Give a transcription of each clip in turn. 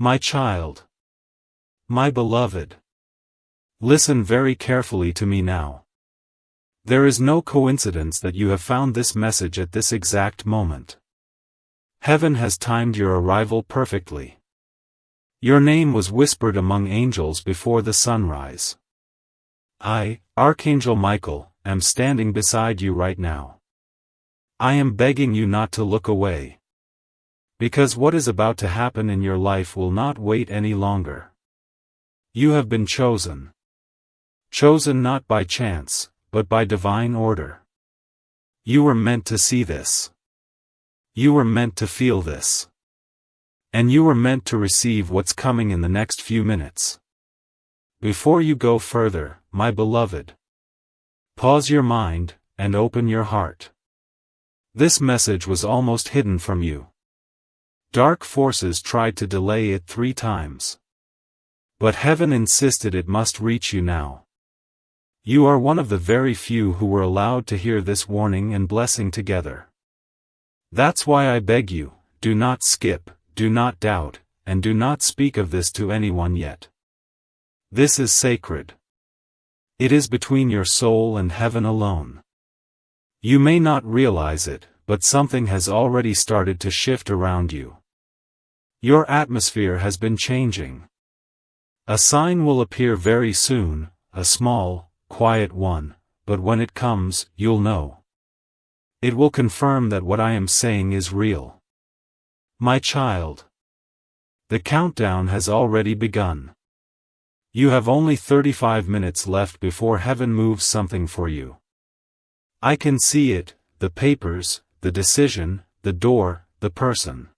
My child. My beloved. Listen very carefully to me now. There is no coincidence that you have found this message at this exact moment. Heaven has timed your arrival perfectly. Your name was whispered among angels before the sunrise. I, Archangel Michael, am standing beside you right now. I am begging you not to look away. Because what is about to happen in your life will not wait any longer. You have been chosen. Chosen not by chance, but by divine order. You were meant to see this. You were meant to feel this. And you were meant to receive what's coming in the next few minutes. Before you go further, my beloved, pause your mind, and open your heart. This message was almost hidden from you. Dark forces tried to delay it 3 times. But heaven insisted it must reach you now. You are one of the very few who were allowed to hear this warning and blessing together. That's why I beg you, do not skip, do not doubt, and do not speak of this to anyone yet. This is sacred. It is between your soul and heaven alone. You may not realize it, but something has already started to shift around you. Your atmosphere has been changing. A sign will appear very soon, a small, quiet one, but when it comes, you'll know. It will confirm that what I am saying is real. My child. The countdown has already begun. You have only 35 minutes left before heaven moves something for you. I can see it, the papers, the decision, the door, the person.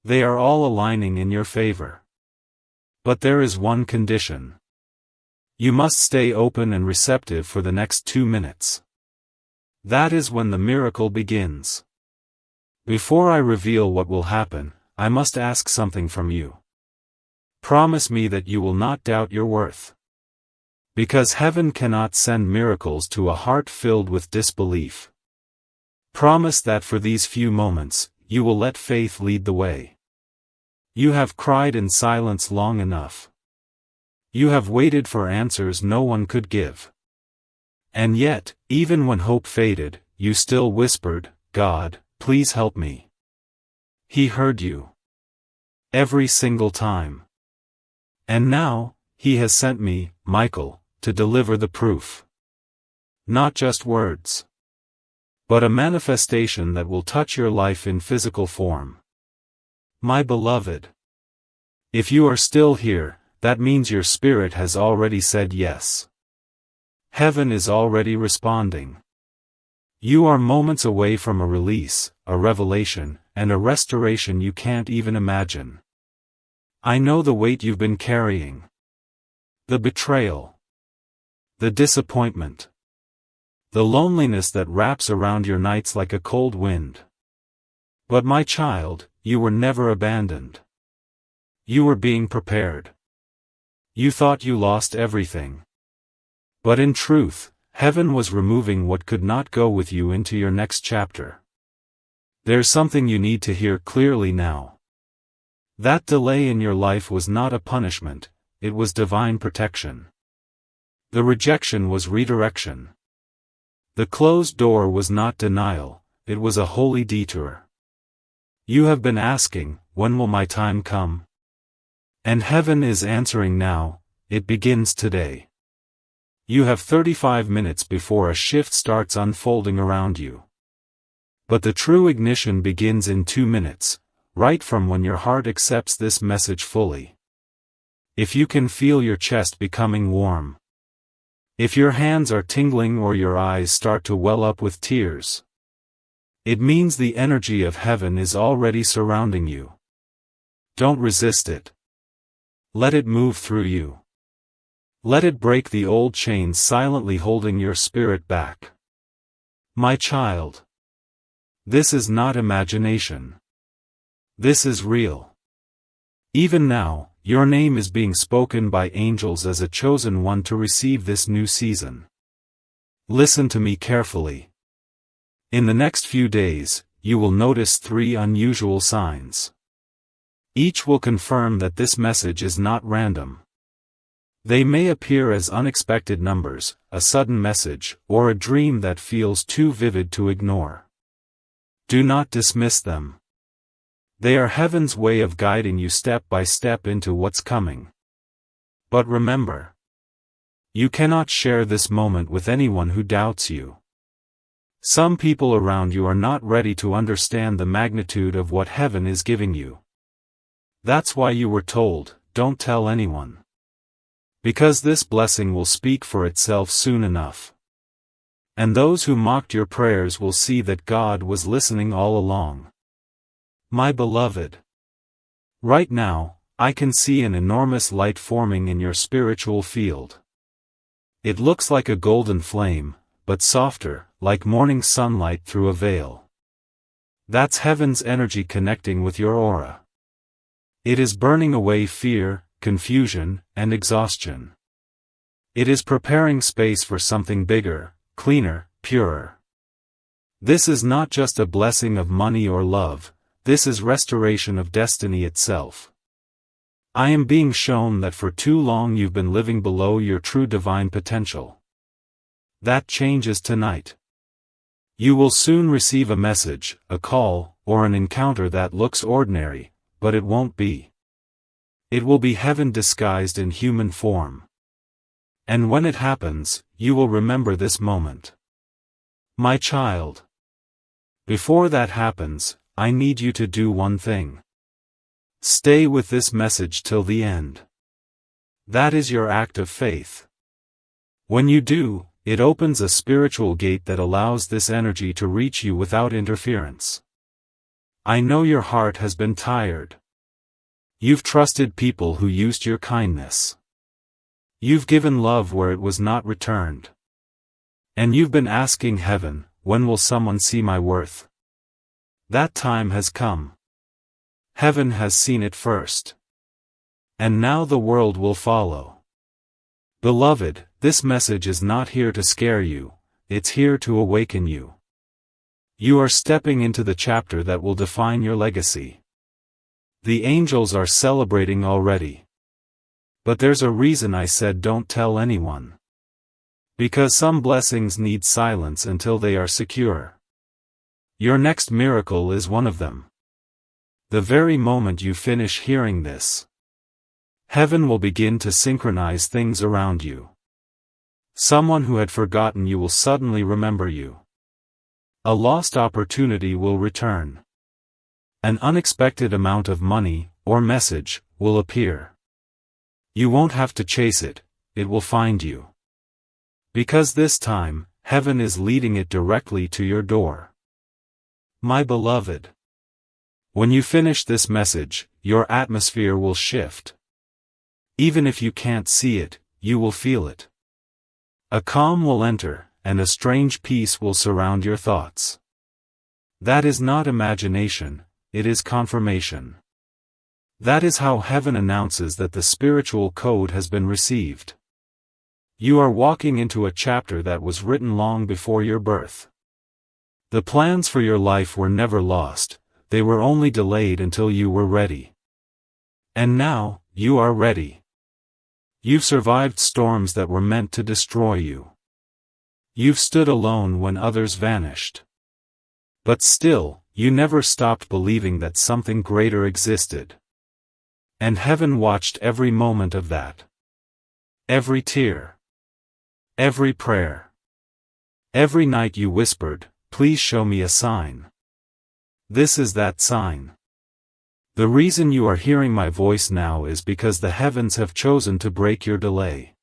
They are all aligning in your favor. But there is one condition. You must stay open and receptive for the next 2 minutes. That is when the miracle begins. Before I reveal what will happen, I must ask something from you. Promise me that you will not doubt your worth. Because heaven cannot send miracles to a heart filled with disbelief. Promise that for these few moments, you will let faith lead the way. You have cried in silence long enough. You have waited for answers no one could give. And yet, even when hope faded, you still whispered, God, please help me. He heard you. Every single time. And now, He has sent me, Michael, to deliver the proof. Not just words. But a manifestation that will touch your life in physical form. My beloved. If you are still here, that means your spirit has already said yes. Heaven is already responding. You are moments away from a release, a revelation, and a restoration you can't even imagine. I know the weight you've been carrying. The betrayal. The disappointment. The loneliness that wraps around your nights like a cold wind. But my child, you were never abandoned. You were being prepared. You thought you lost everything. But in truth, heaven was removing what could not go with you into your next chapter. There's something you need to hear clearly now. That delay in your life was not a punishment, it was divine protection. The rejection was redirection. The closed door was not denial, it was a holy detour. You have been asking, when will my time come? And heaven is answering now, it begins today. You have 35 minutes before a shift starts unfolding around you. But the true ignition begins in 2 minutes, right from when your heart accepts this message fully. If you can feel your chest becoming warm. If your hands are tingling or your eyes start to well up with tears. It means the energy of heaven is already surrounding you. Don't resist it. Let it move through you. Let it break the old chains silently holding your spirit back. My child. This is not imagination. This is real. Even now, your name is being spoken by angels as a chosen one to receive this new season. Listen to me carefully. In the next few days, you will notice 3 unusual signs. Each will confirm that this message is not random. They may appear as unexpected numbers, a sudden message, or a dream that feels too vivid to ignore. Do not dismiss them. They are heaven's way of guiding you step by step into what's coming. But remember, you cannot share this moment with anyone who doubts you. Some people around you are not ready to understand the magnitude of what heaven is giving you. That's why you were told, don't tell anyone. Because this blessing will speak for itself soon enough. And those who mocked your prayers will see that God was listening all along. My beloved, right now, I can see an enormous light forming in your spiritual field. It looks like a golden flame, but softer, like morning sunlight through a veil. That's heaven's energy connecting with your aura. It is burning away fear, confusion, and exhaustion. It is preparing space for something bigger, cleaner, purer. This is not just a blessing of money or love, this is restoration of destiny itself. I am being shown that for too long you've been living below your true divine potential. That changes tonight. You will soon receive a message, a call, or an encounter that looks ordinary, but it won't be. It will be heaven disguised in human form. And when it happens, you will remember this moment. My child. Before that happens, I need you to do one thing. Stay with this message till the end. That is your act of faith. When you do, it opens a spiritual gate that allows this energy to reach you without interference. I know your heart has been tired. You've trusted people who used your kindness. You've given love where it was not returned. And you've been asking heaven, when will someone see my worth? That time has come. Heaven has seen it first. And now the world will follow. Beloved, this message is not here to scare you, it's here to awaken you. You are stepping into the chapter that will define your legacy. The angels are celebrating already. But there's a reason I said don't tell anyone. Because some blessings need silence until they are secure. Your next miracle is one of them. The very moment you finish hearing this, heaven will begin to synchronize things around you. Someone who had forgotten you will suddenly remember you. A lost opportunity will return. An unexpected amount of money, or message, will appear. You won't have to chase it, it will find you. Because this time, heaven is leading it directly to your door. My beloved. When you finish this message, your atmosphere will shift. Even if you can't see it, you will feel it. A calm will enter, and a strange peace will surround your thoughts. That is not imagination, it is confirmation. That is how heaven announces that the spiritual code has been received. You are walking into a chapter that was written long before your birth. The plans for your life were never lost, they were only delayed until you were ready. And now, you are ready. You've survived storms that were meant to destroy you. You've stood alone when others vanished. But still, you never stopped believing that something greater existed. And heaven watched every moment of that. Every tear. Every prayer. Every night you whispered, please show me a sign. This is that sign. The reason you are hearing my voice now is because the heavens have chosen to break your delay.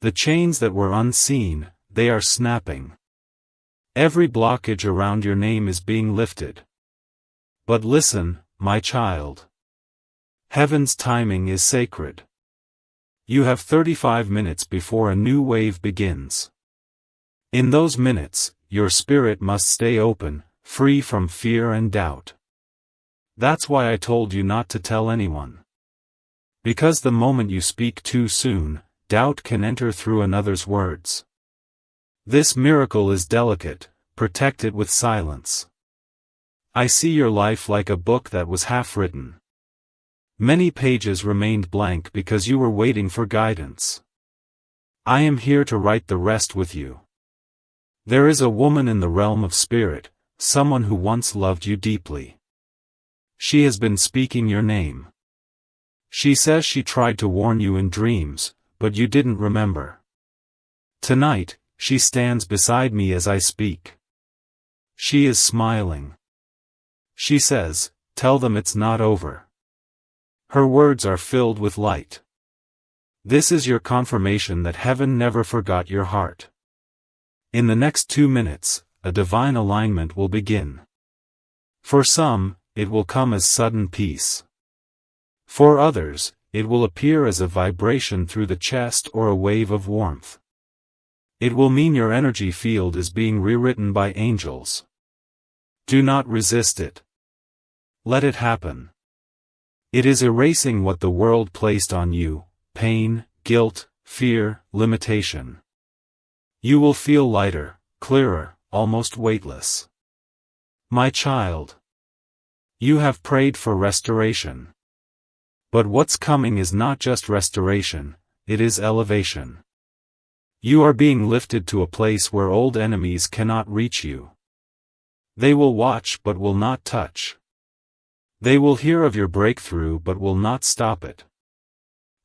The chains that were unseen, they are snapping. Every blockage around your name is being lifted. But listen, my child. Heaven's timing is sacred. You have 35 minutes before a new wave begins. In those minutes, your spirit must stay open, free from fear and doubt. That's why I told you not to tell anyone. Because the moment you speak too soon, doubt can enter through another's words. This miracle is delicate, protect it with silence. I see your life like a book that was half written. Many pages remained blank because you were waiting for guidance. I am here to write the rest with you. There is a woman in the realm of spirit, someone who once loved you deeply. She has been speaking your name. She says she tried to warn you in dreams, but you didn't remember. Tonight, she stands beside me as I speak. She is smiling. She says, "Tell them it's not over." Her words are filled with light. This is your confirmation that heaven never forgot your heart. In the next 2 minutes, a divine alignment will begin. For some, it will come as sudden peace. For others, it will appear as a vibration through the chest or a wave of warmth. It will mean your energy field is being rewritten by angels. Do not resist it. Let it happen. It is erasing what the world placed on you: pain, guilt, fear, limitation. You will feel lighter, clearer, almost weightless. My child, you have prayed for restoration. But what's coming is not just restoration, it is elevation. You are being lifted to a place where old enemies cannot reach you. They will watch but will not touch. They will hear of your breakthrough but will not stop it.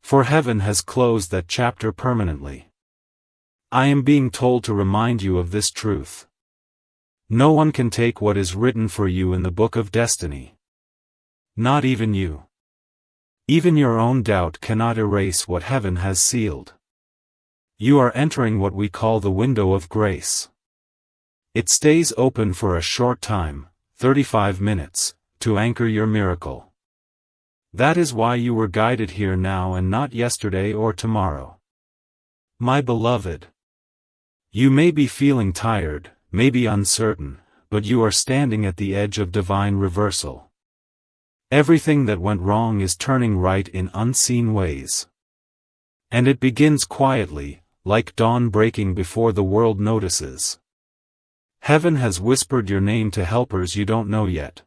For heaven has closed that chapter permanently. I am being told to remind you of this truth. No one can take what is written for you in the book of destiny. Not even you. Even your own doubt cannot erase what heaven has sealed. You are entering what we call the window of grace. It stays open for a short time, 35 minutes, to anchor your miracle. That is why you were guided here now and not yesterday or tomorrow. My beloved, you may be feeling tired, maybe uncertain, but you are standing at the edge of divine reversal. Everything that went wrong is turning right in unseen ways. And it begins quietly, like dawn breaking before the world notices. Heaven has whispered your name to helpers you don't know yet.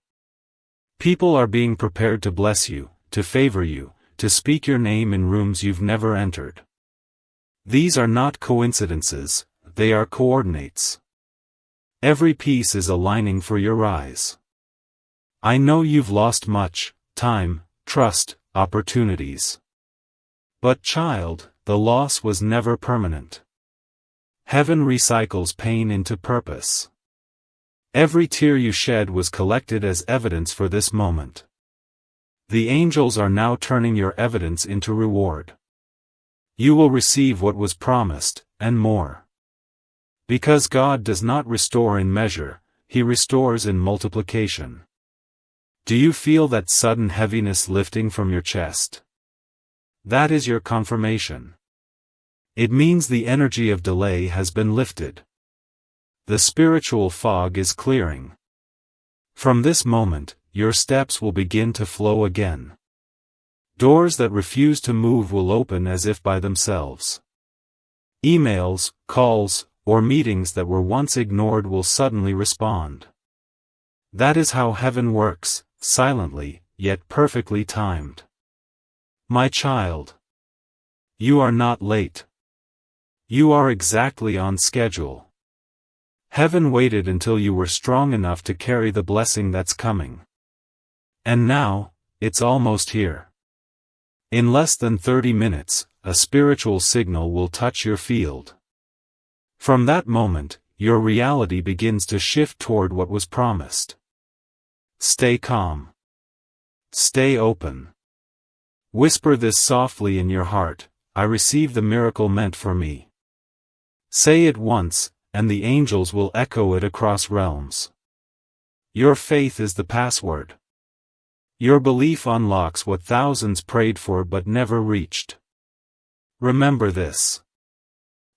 People are being prepared to bless you, to favor you, to speak your name in rooms you've never entered. These are not coincidences, they are coordinates. Every piece is aligning for your rise. I know you've lost much: time, trust, opportunities. But child, the loss was never permanent. Heaven recycles pain into purpose. Every tear you shed was collected as evidence for this moment. The angels are now turning your evidence into reward. You will receive what was promised, and more. Because God does not restore in measure, He restores in multiplication. Do you feel that sudden heaviness lifting from your chest? That is your confirmation. It means the energy of delay has been lifted. The spiritual fog is clearing. From this moment, your steps will begin to flow again. Doors that refuse to move will open as if by themselves. Emails, calls, or meetings that were once ignored will suddenly respond. That is how heaven works, silently, yet perfectly timed. My child, you are not late. You are exactly on schedule. Heaven waited until you were strong enough to carry the blessing that's coming. And now, it's almost here. In less than 30 minutes, a spiritual signal will touch your field. From that moment, your reality begins to shift toward what was promised. Stay calm. Stay open. Whisper this softly in your heart: I receive the miracle meant for me. Say it once, and the angels will echo it across realms. Your faith is the password. Your belief unlocks what thousands prayed for but never reached. Remember this.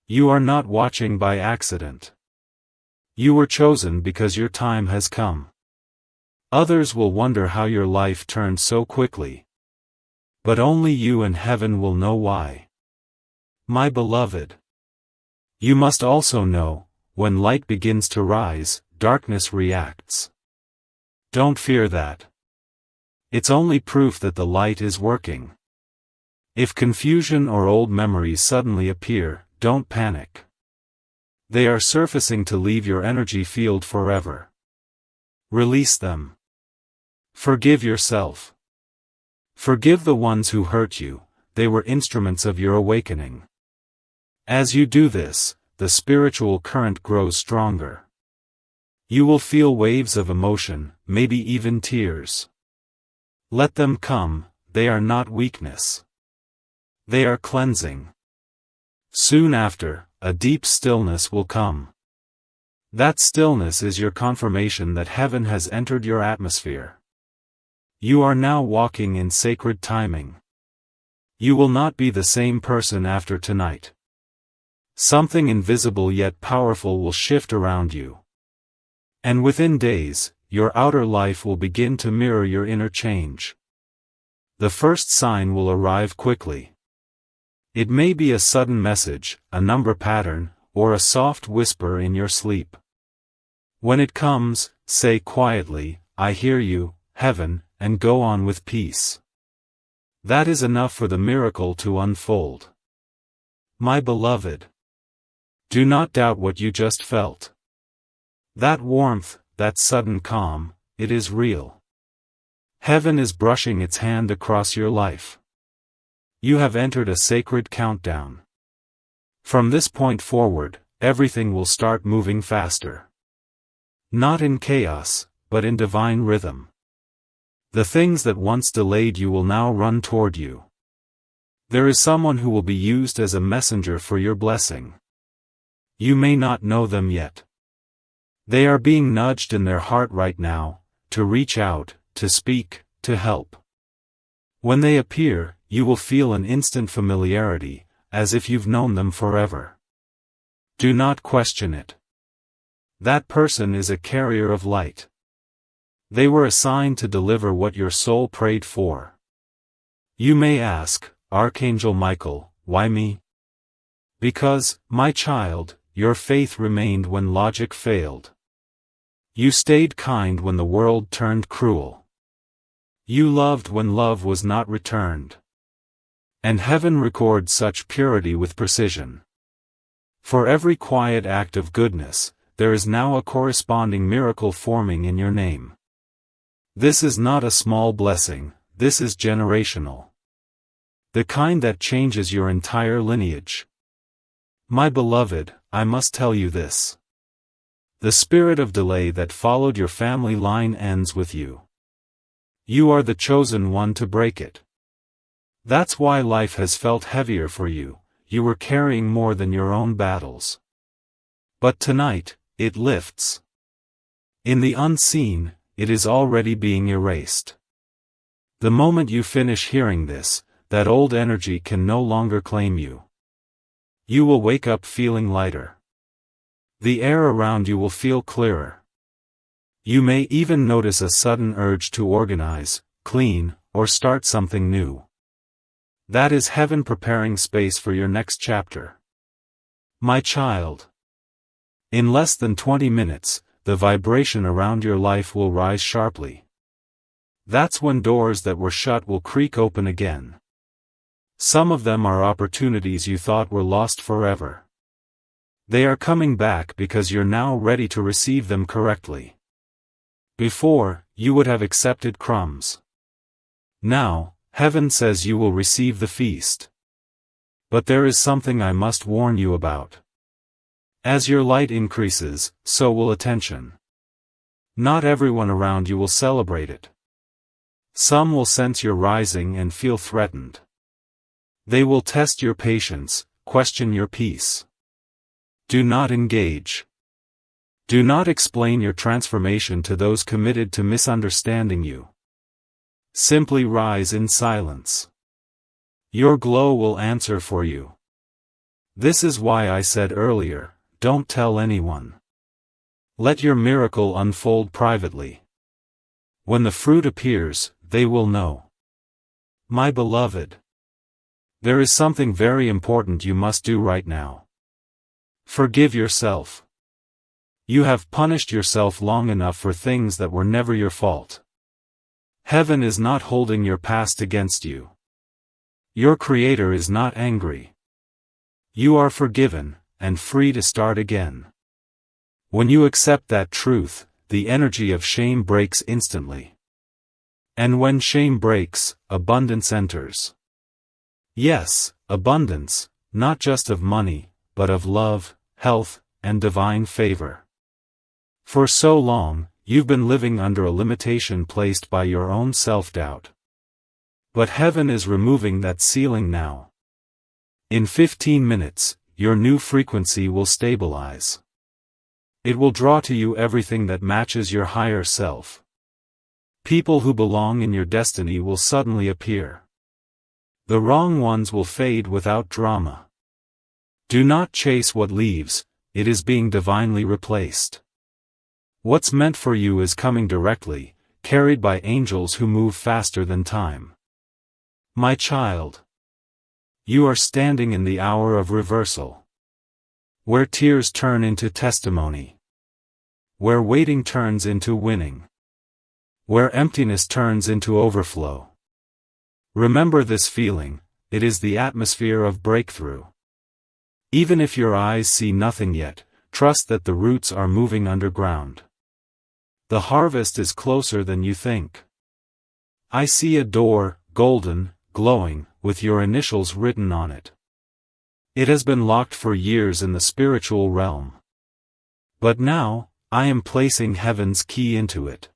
You are not watching by accident. You were chosen because your time has come. Others will wonder how your life turned so quickly. But only you and heaven will know why. My beloved, you must also know, when light begins to rise, darkness reacts. Don't fear that. It's only proof that the light is working. If confusion or old memories suddenly appear, don't panic. They are surfacing to leave your energy field forever. Release them. Forgive yourself. Forgive the ones who hurt you, they were instruments of your awakening. As you do this, the spiritual current grows stronger. You will feel waves of emotion, maybe even tears. Let them come, they are not weakness. They are cleansing. Soon after, a deep stillness will come. That stillness is your confirmation that heaven has entered your atmosphere. You are now walking in sacred timing. You will not be the same person after tonight. Something invisible yet powerful will shift around you. And within days, your outer life will begin to mirror your inner change. The first sign will arrive quickly. It may be a sudden message, a number pattern, or a soft whisper in your sleep. When it comes, say quietly, "I hear you, heaven," and go on with peace. That is enough for the miracle to unfold. My beloved, do not doubt what you just felt. That warmth, that sudden calm, it is real. Heaven is brushing its hand across your life. You have entered a sacred countdown. From this point forward, everything will start moving faster. Not in chaos, but in divine rhythm. The things that once delayed you will now run toward you. There is someone who will be used as a messenger for your blessing. You may not know them yet. They are being nudged in their heart right now, to reach out, to speak, to help. When they appear, you will feel an instant familiarity, as if you've known them forever. Do not question it. That person is a carrier of light. They were assigned to deliver what your soul prayed for. You may ask, Archangel Michael, why me? Because, my child, your faith remained when logic failed. You stayed kind when the world turned cruel. You loved when love was not returned. And heaven records such purity with precision. For every quiet act of goodness, there is now a corresponding miracle forming in your name. This is not a small blessing, this is generational. The kind that changes your entire lineage. My beloved, I must tell you this. The spirit of delay that followed your family line ends with you. You are the chosen one to break it. That's why life has felt heavier for you, you were carrying more than your own battles. But tonight, it lifts. In the unseen, it is already being erased. The moment you finish hearing this, that old energy can no longer claim you. You will wake up feeling lighter. The air around you will feel clearer. You may even notice a sudden urge to organize, clean, or start something new. That is heaven preparing space for your next chapter. My child. In less than 20 minutes, the vibration around your life will rise sharply. That's when doors that were shut will creak open again. Some of them are opportunities you thought were lost forever. They are coming back because you're now ready to receive them correctly. Before, you would have accepted crumbs. Now, heaven says you will receive the feast. But there is something I must warn you about. As your light increases, so will attention. Not everyone around you will celebrate it. Some will sense your rising and feel threatened. They will test your patience, question your peace. Do not engage. Do not explain your transformation to those committed to misunderstanding you. Simply rise in silence. Your glow will answer for you. This is why I said earlier, don't tell anyone. Let your miracle unfold privately. When the fruit appears, they will know. My beloved. There is something very important you must do right now. Forgive yourself. You have punished yourself long enough for things that were never your fault. Heaven is not holding your past against you. Your Creator is not angry. You are forgiven, and free to start again. When you accept that truth, the energy of shame breaks instantly. And when shame breaks, abundance enters. Yes, abundance, not just of money, but of love, health, and divine favor. For so long, you've been living under a limitation placed by your own self-doubt. But heaven is removing that ceiling now. In 15 minutes, your new frequency will stabilize. It will draw to you everything that matches your higher self. People who belong in your destiny will suddenly appear. The wrong ones will fade without drama. Do not chase what leaves, it is being divinely replaced. What's meant for you is coming directly, carried by angels who move faster than time. My child, you are standing in the hour of reversal. Where tears turn into testimony. Where waiting turns into winning. Where emptiness turns into overflow. Remember this feeling, it is the atmosphere of breakthrough. Even if your eyes see nothing yet, trust that the roots are moving underground. The harvest is closer than you think. I see a door, golden, glowing, with your initials written on it. It has been locked for years in the spiritual realm. But now, I am placing heaven's key into it.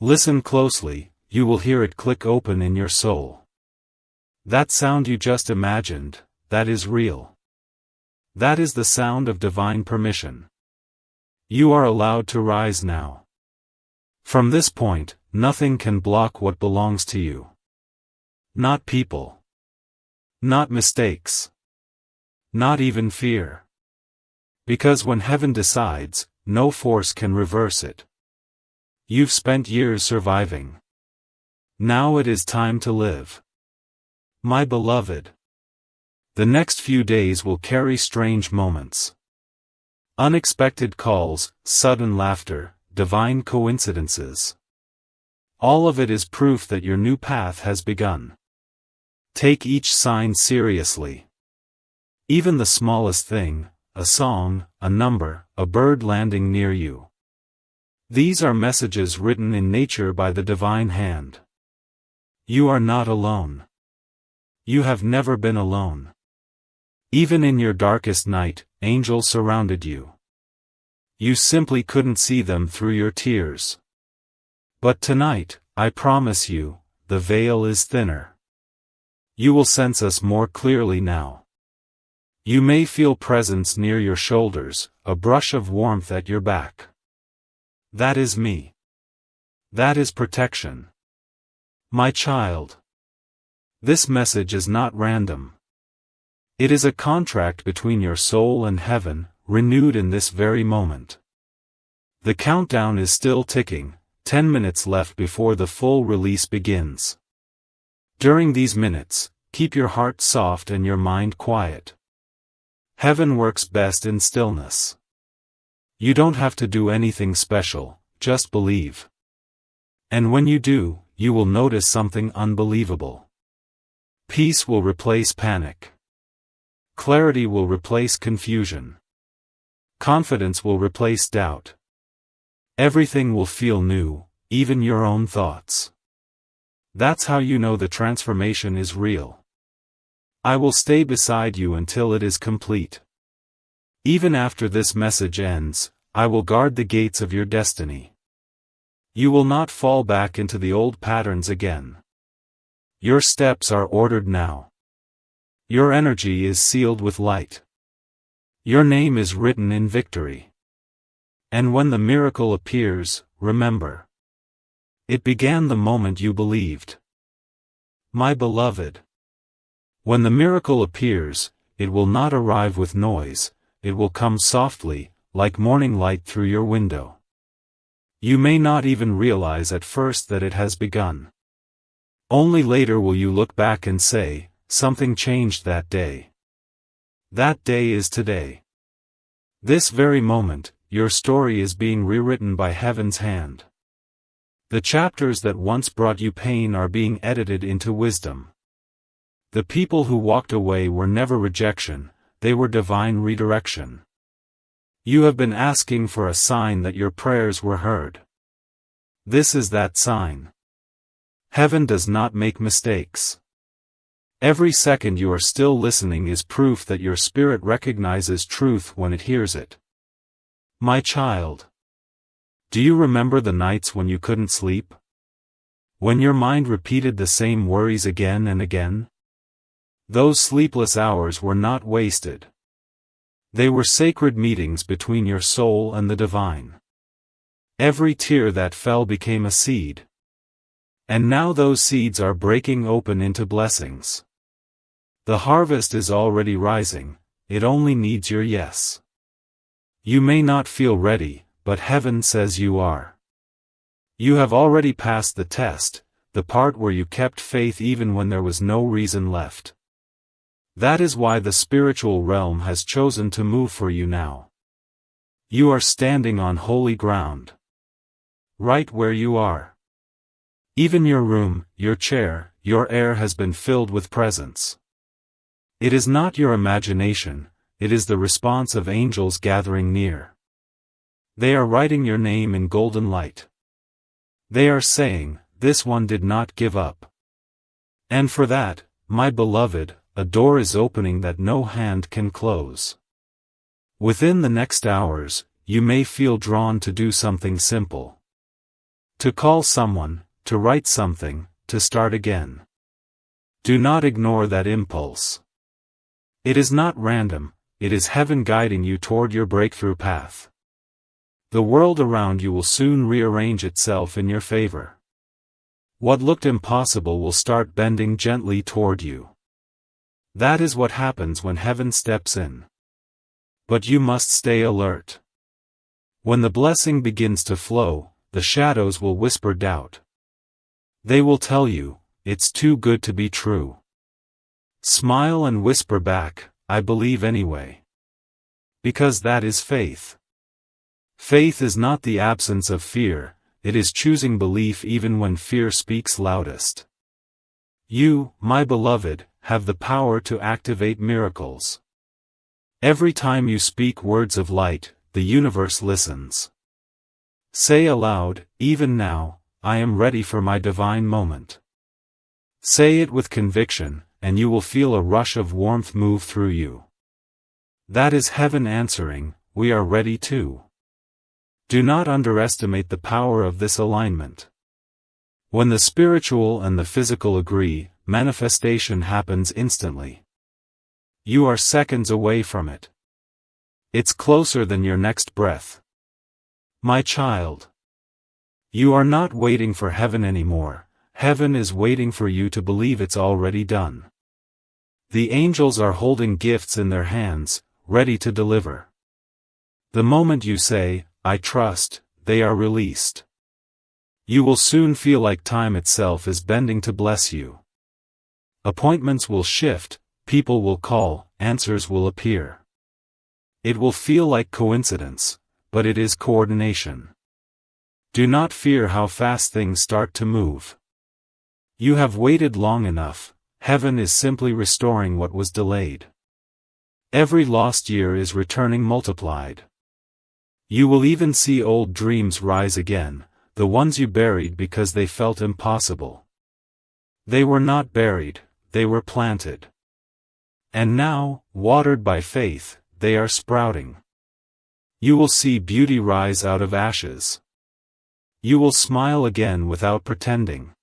Listen closely, you will hear it click open in your soul. That sound you just imagined, that is real. That is the sound of divine permission. You are allowed to rise now. From this point, nothing can block what belongs to you. Not people. Not mistakes. Not even fear. Because when heaven decides, no force can reverse it. You've spent years surviving. Now it is time to live. My beloved. The next few days will carry strange moments. Unexpected calls, sudden laughter, divine coincidences. All of it is proof that your new path has begun. Take each sign seriously. Even the smallest thing, a song, a number, a bird landing near you. These are messages written in nature by the divine hand. You are not alone. You have never been alone. Even in your darkest night, angels surrounded you. You simply couldn't see them through your tears. But tonight, I promise you, the veil is thinner. You will sense us more clearly now. You may feel presence near your shoulders, a brush of warmth at your back. That is me. That is protection. My child. This message is not random. It is a contract between your soul and heaven, renewed in this very moment. The countdown is still ticking, 10 minutes left before the full release begins. During these minutes, keep your heart soft and your mind quiet. Heaven works best in stillness. You don't have to do anything special, just believe. And when you do, you will notice something unbelievable. Peace will replace panic. Clarity will replace confusion. Confidence will replace doubt. Everything will feel new, even your own thoughts. That's how you know the transformation is real. I will stay beside you until it is complete. Even after this message ends, I will guard the gates of your destiny. You will not fall back into the old patterns again. Your steps are ordered now. Your energy is sealed with light. Your name is written in victory. And when the miracle appears, remember. It began the moment you believed. My beloved. When the miracle appears, it will not arrive with noise, it will come softly, like morning light through your window. You may not even realize at first that it has begun. Only later will you look back and say, something changed that day. That day is today. This very moment, your story is being rewritten by heaven's hand. The chapters that once brought you pain are being edited into wisdom. The people who walked away were never rejection, they were divine redirection. You have been asking for a sign that your prayers were heard. This is that sign. Heaven does not make mistakes. Every second you are still listening is proof that your spirit recognizes truth when it hears it. My child. Do you remember the nights when you couldn't sleep? When your mind repeated the same worries again and again? Those sleepless hours were not wasted. They were sacred meetings between your soul and the divine. Every tear that fell became a seed. And now those seeds are breaking open into blessings. The harvest is already rising, it only needs your yes. You may not feel ready, but heaven says you are. You have already passed the test, the part where you kept faith even when there was no reason left. That is why the spiritual realm has chosen to move for you now. You are standing on holy ground. Right where you are. Even your room, your chair, your air has been filled with presence. It is not your imagination, it is the response of angels gathering near. They are writing your name in golden light. They are saying, this one did not give up. And for that, my beloved, a door is opening that no hand can close. Within the next hours, you may feel drawn to do something simple. To call someone, to write something, to start again. Do not ignore that impulse. It is not random, it is heaven guiding you toward your breakthrough path. The world around you will soon rearrange itself in your favor. What looked impossible will start bending gently toward you. That is what happens when heaven steps in. But you must stay alert. When the blessing begins to flow, the shadows will whisper doubt. They will tell you, it's too good to be true. Smile and whisper back, I believe anyway. Because that is faith. Faith is not the absence of fear, it is choosing belief even when fear speaks loudest. You, my beloved, have the power to activate miracles. Every time you speak words of light, the universe listens. Say aloud, even now, I am ready for my divine moment. Say it with conviction, and you will feel a rush of warmth move through you. That is heaven answering, we are ready too. Do not underestimate the power of this alignment. When the spiritual and the physical agree, manifestation happens instantly. You are seconds away from it. It's closer than your next breath. My child. You are not waiting for heaven anymore, heaven is waiting for you to believe it's already done. The angels are holding gifts in their hands, ready to deliver. The moment you say, I trust, they are released. You will soon feel like time itself is bending to bless you. Appointments will shift, people will call, answers will appear. It will feel like coincidence, but it is coordination. Do not fear how fast things start to move. You have waited long enough, heaven is simply restoring what was delayed. Every lost year is returning multiplied. You will even see old dreams rise again, the ones you buried because they felt impossible. They were not buried, they were planted. And now, watered by faith, they are sprouting. You will see beauty rise out of ashes. You will smile again without pretending.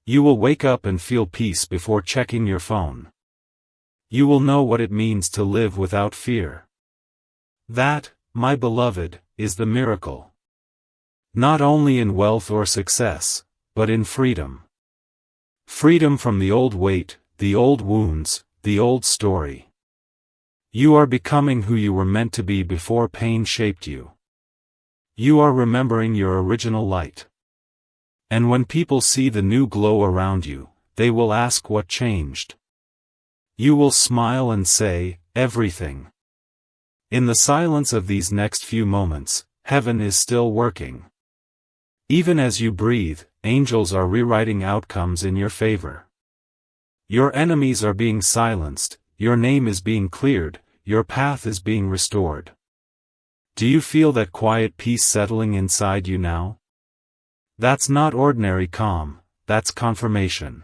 You will wake up and feel peace before checking your phone. You will know what it means to live without fear. That, my beloved, is the miracle. Not only in wealth or success, but in freedom. Freedom from the old weight, the old wounds, the old story. You are becoming who you were meant to be before pain shaped you. You are remembering your original light. And when people see the new glow around you, they will ask what changed. You will smile and say, everything. In the silence of these next few moments, heaven is still working. Even as you breathe, angels are rewriting outcomes in your favor. Your enemies are being silenced, your name is being cleared, your path is being restored. Do you feel that quiet peace settling inside you now? That's not ordinary calm, that's confirmation.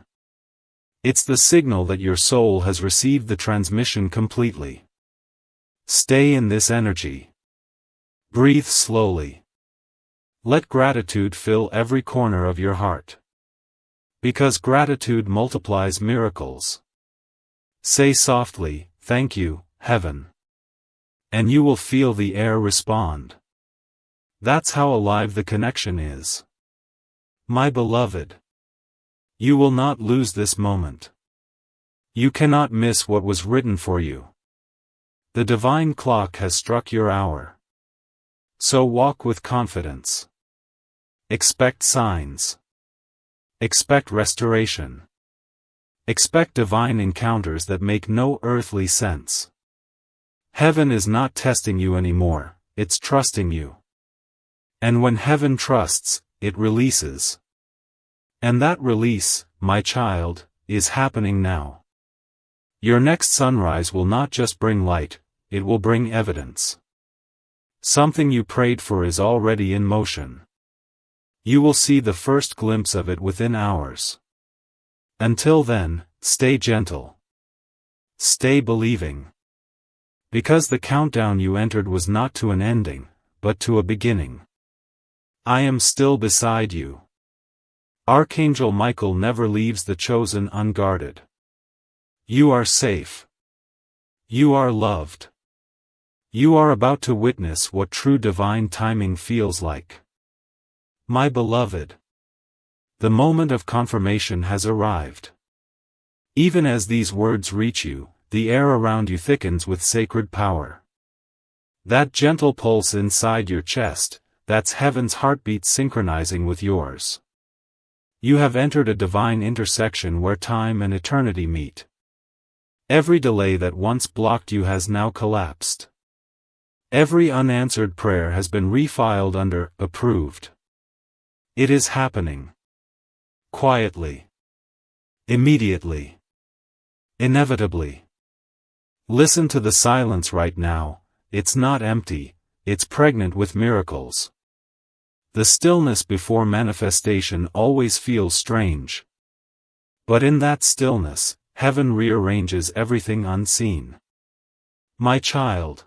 It's the signal that your soul has received the transmission completely. Stay in this energy. Breathe slowly. Let gratitude fill every corner of your heart. Because gratitude multiplies miracles. Say softly, "Thank you, Heaven." And you will feel the air respond. That's how alive the connection is. My beloved, you will not lose this moment. You cannot miss what was written for you. The divine clock has struck your hour. So walk with confidence. Expect signs. Expect restoration. Expect divine encounters that make no earthly sense. Heaven is not testing you anymore, it's trusting you. And when heaven trusts, it releases. And that release, my child, is happening now. Your next sunrise will not just bring light, it will bring evidence. Something you prayed for is already in motion. You will see the first glimpse of it within hours. Until then, stay gentle. Stay believing. Because the countdown you entered was not to an ending, but to a beginning. I am still beside you. Archangel Michael never leaves the chosen unguarded. You are safe. You are loved. You are about to witness what true divine timing feels like. My beloved, the moment of confirmation has arrived. Even as these words reach you, the air around you thickens with sacred power. That gentle pulse inside your chest, that's heaven's heartbeat synchronizing with yours. You have entered a divine intersection where time and eternity meet. Every delay that once blocked you has now collapsed. Every unanswered prayer has been refiled under approved. It is happening. Quietly. Immediately. Inevitably. Listen to the silence right now, it's not empty, it's pregnant with miracles. The stillness before manifestation always feels strange. But in that stillness, heaven rearranges everything unseen. My child,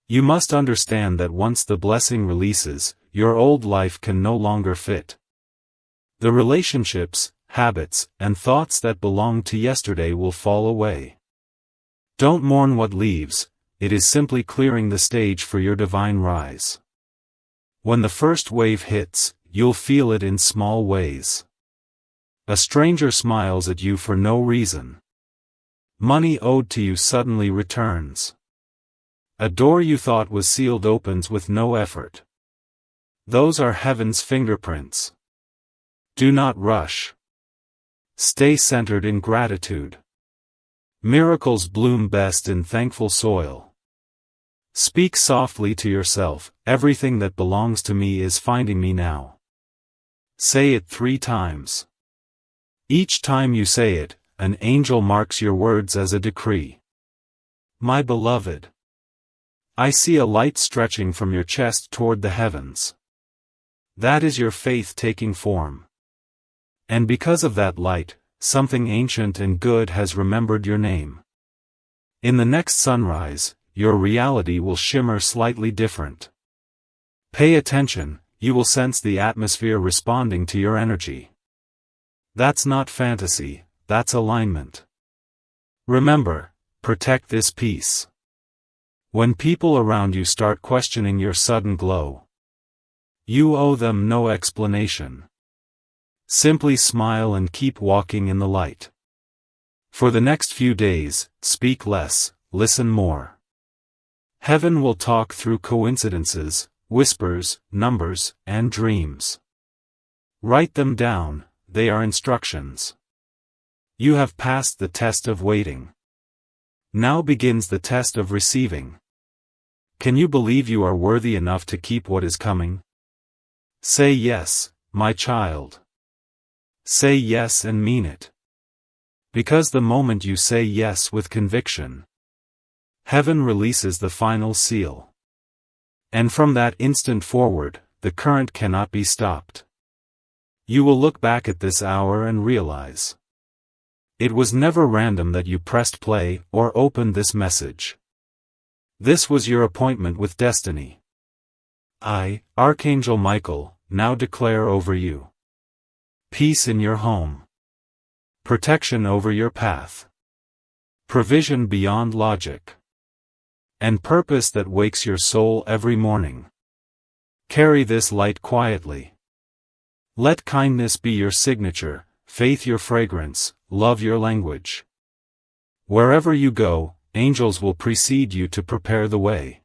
you must understand that once the blessing releases, your old life can no longer fit. The relationships, habits, and thoughts that belonged to yesterday will fall away. Don't mourn what leaves, it is simply clearing the stage for your divine rise. When the first wave hits, you'll feel it in small ways. A stranger smiles at you for no reason. Money owed to you suddenly returns. A door you thought was sealed opens with no effort. Those are heaven's fingerprints. Do not rush. Stay centered in gratitude. Miracles bloom best in thankful soil. Speak softly to yourself, everything that belongs to me is finding me now. Say it 3 times. Each time you say it, an angel marks your words as a decree. My beloved, I see a light stretching from your chest toward the heavens. That is your faith taking form. And because of that light, something ancient and good has remembered your name. In the next sunrise, your reality will shimmer slightly different. Pay attention, you will sense the atmosphere responding to your energy. That's not fantasy, that's alignment. Remember, protect this peace. When people around you start questioning your sudden glow, you owe them no explanation. Simply smile and keep walking in the light. For the next few days, speak less, listen more. Heaven will talk through coincidences, whispers, numbers, and dreams. Write them down, they are instructions. You have passed the test of waiting. Now begins the test of receiving. Can you believe you are worthy enough to keep what is coming? Say yes, my child. Say yes and mean it. Because the moment you say yes with conviction, heaven releases the final seal. And from that instant forward, the current cannot be stopped. You will look back at this hour and realize it was never random that you pressed play or opened this message. This was your appointment with destiny. I, Archangel Michael, now declare over you peace in your home, protection over your path, provision beyond logic, and purpose that wakes your soul every morning. Carry this light quietly. Let kindness be your signature, faith your fragrance, love your language. Wherever you go, angels will precede you to prepare the way.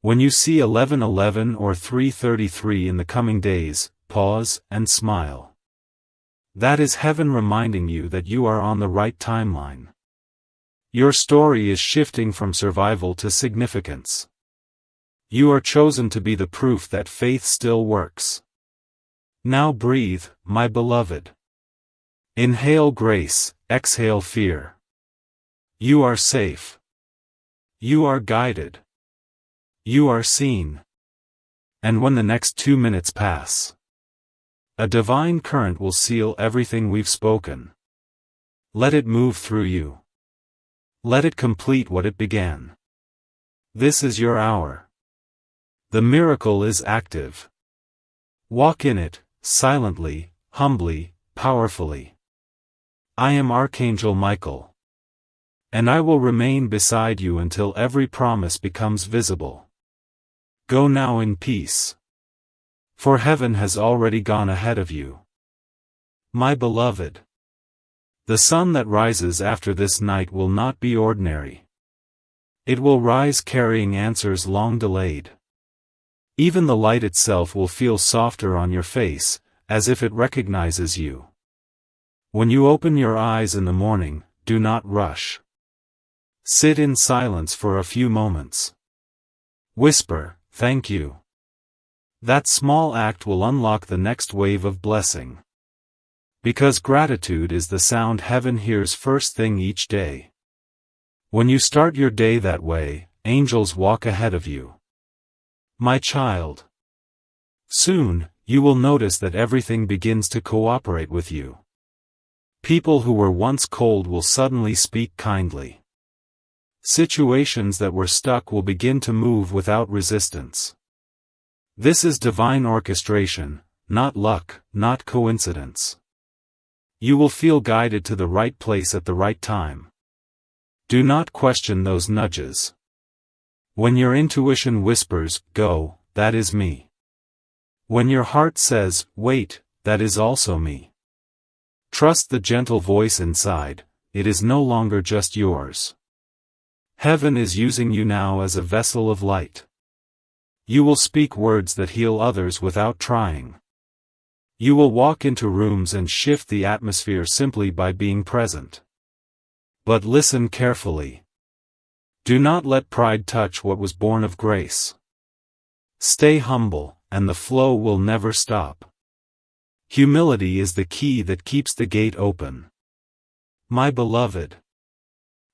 When you see 1111 or 333 in the coming days, pause and smile. That is heaven reminding you that you are on the right timeline. Your story is shifting from survival to significance. You are chosen to be the proof that faith still works. Now breathe, my beloved. Inhale grace, exhale fear. You are safe. You are guided. You are seen. And when the next 2 minutes pass, a divine current will seal everything we've spoken. Let it move through you. Let it complete what it began. This is your hour. The miracle is active. Walk in it, silently, humbly, powerfully. I am Archangel Michael. And I will remain beside you until every promise becomes visible. Go now in peace. For heaven has already gone ahead of you. My beloved. The sun that rises after this night will not be ordinary. It will rise carrying answers long delayed. Even the light itself will feel softer on your face, as if it recognizes you. When you open your eyes in the morning, do not rush. Sit in silence for a few moments. Whisper, "Thank you." That small act will unlock the next wave of blessing. Because gratitude is the sound heaven hears first thing each day. When you start your day that way, angels walk ahead of you. My child. Soon, you will notice that everything begins to cooperate with you. People who were once cold will suddenly speak kindly. Situations that were stuck will begin to move without resistance. This is divine orchestration, not luck, not coincidence. You will feel guided to the right place at the right time. Do not question those nudges. When your intuition whispers, "Go," that is me. When your heart says, "Wait," that is also me. Trust the gentle voice inside, it is no longer just yours. Heaven is using you now as a vessel of light. You will speak words that heal others without trying. You will walk into rooms and shift the atmosphere simply by being present. But listen carefully. Do not let pride touch what was born of grace. Stay humble, and the flow will never stop. Humility is the key that keeps the gate open. My beloved.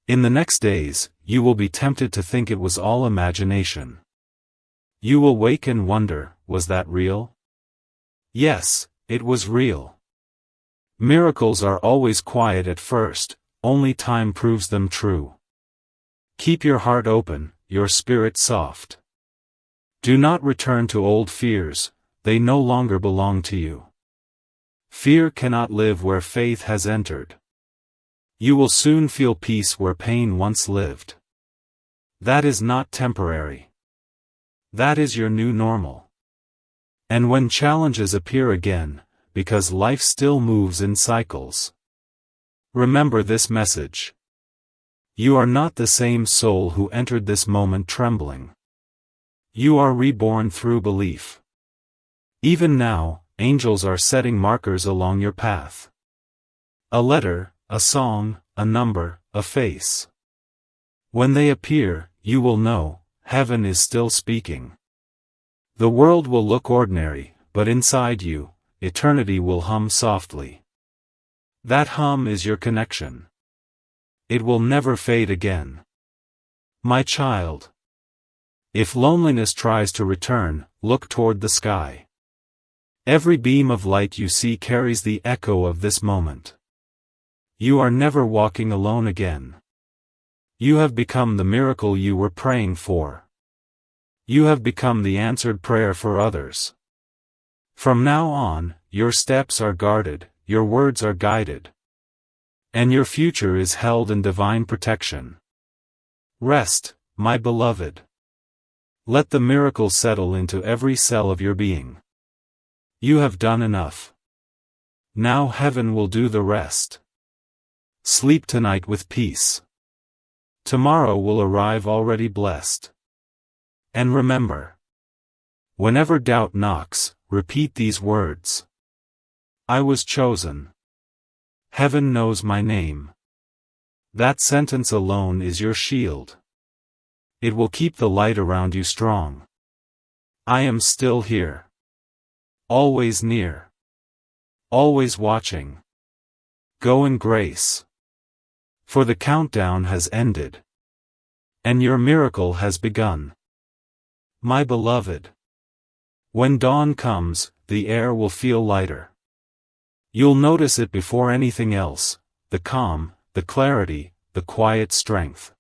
In the next days, you will be tempted to think it was all imagination. You will wake and wonder, was that real? Yes, it was real. Miracles are always quiet at first, only time proves them true. Keep your heart open, your spirit soft. Do not return to old fears, they no longer belong to you. Fear cannot live where faith has entered. You will soon feel peace where pain once lived. That is not temporary. That is your new normal. And when challenges appear again, because life still moves in cycles, remember this message. You are not the same soul who entered this moment trembling. You are reborn through belief. Even now, angels are setting markers along your path. A letter, a song, a number, a face. When they appear, you will know, heaven is still speaking. The world will look ordinary, but inside you, eternity will hum softly. That hum is your connection. It will never fade again. My child. If loneliness tries to return, look toward the sky. Every beam of light you see carries the echo of this moment. You are never walking alone again. You have become the miracle you were praying for. You have become the answered prayer for others. From now on, your steps are guarded, your words are guided. And your future is held in divine protection. Rest, my beloved. Let the miracle settle into every cell of your being. You have done enough. Now heaven will do the rest. Sleep tonight with peace. Tomorrow will arrive already blessed. And remember, whenever doubt knocks, repeat these words. I was chosen. Heaven knows my name. That sentence alone is your shield. It will keep the light around you strong. I am still here. Always near. Always watching. Go in grace. For the countdown has ended. And your miracle has begun. My beloved. When dawn comes, the air will feel lighter. You'll notice it before anything else, the calm, the clarity, the quiet strength.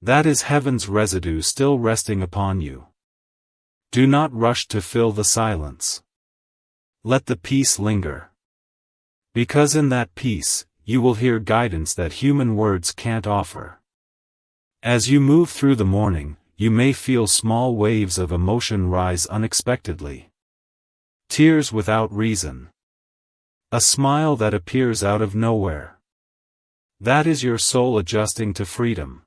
That is heaven's residue still resting upon you. Do not rush to fill the silence. Let the peace linger. Because in that peace, you will hear guidance that human words can't offer. As you move through the morning, you may feel small waves of emotion rise unexpectedly. Tears without reason. A smile that appears out of nowhere. That is your soul adjusting to freedom.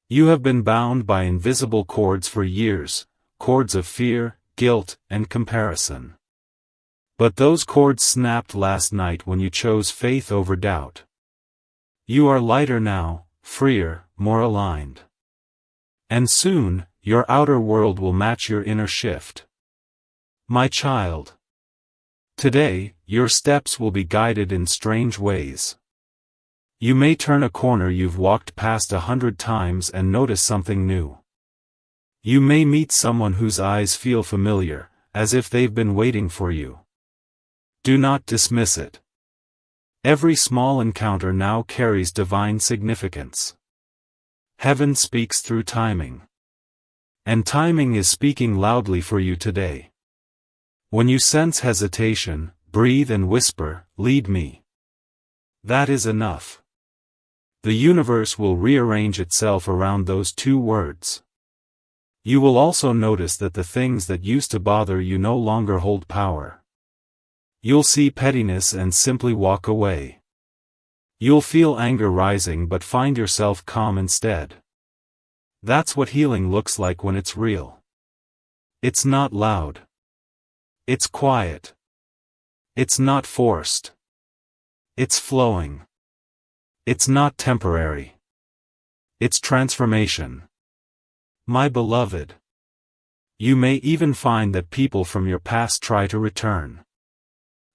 You have been bound by invisible cords for years, cords of fear, guilt, and comparison. But those cords snapped last night when you chose faith over doubt. You are lighter now, freer, more aligned. And soon, your outer world will match your inner shift. My child. Today, your steps will be guided in strange ways. You may turn a corner you've walked past 100 times and notice something new. You may meet someone whose eyes feel familiar, as if they've been waiting for you. Do not dismiss it. Every small encounter now carries divine significance. Heaven speaks through timing. And timing is speaking loudly for you today. When you sense hesitation, breathe and whisper, "Lead me." That is enough. The universe will rearrange itself around those two words. You will also notice that the things that used to bother you no longer hold power. You'll see pettiness and simply walk away. You'll feel anger rising but find yourself calm instead. That's what healing looks like when it's real. It's not loud. It's quiet. It's not forced. It's flowing. It's not temporary. It's transformation. My beloved. You may even find that people from your past try to return.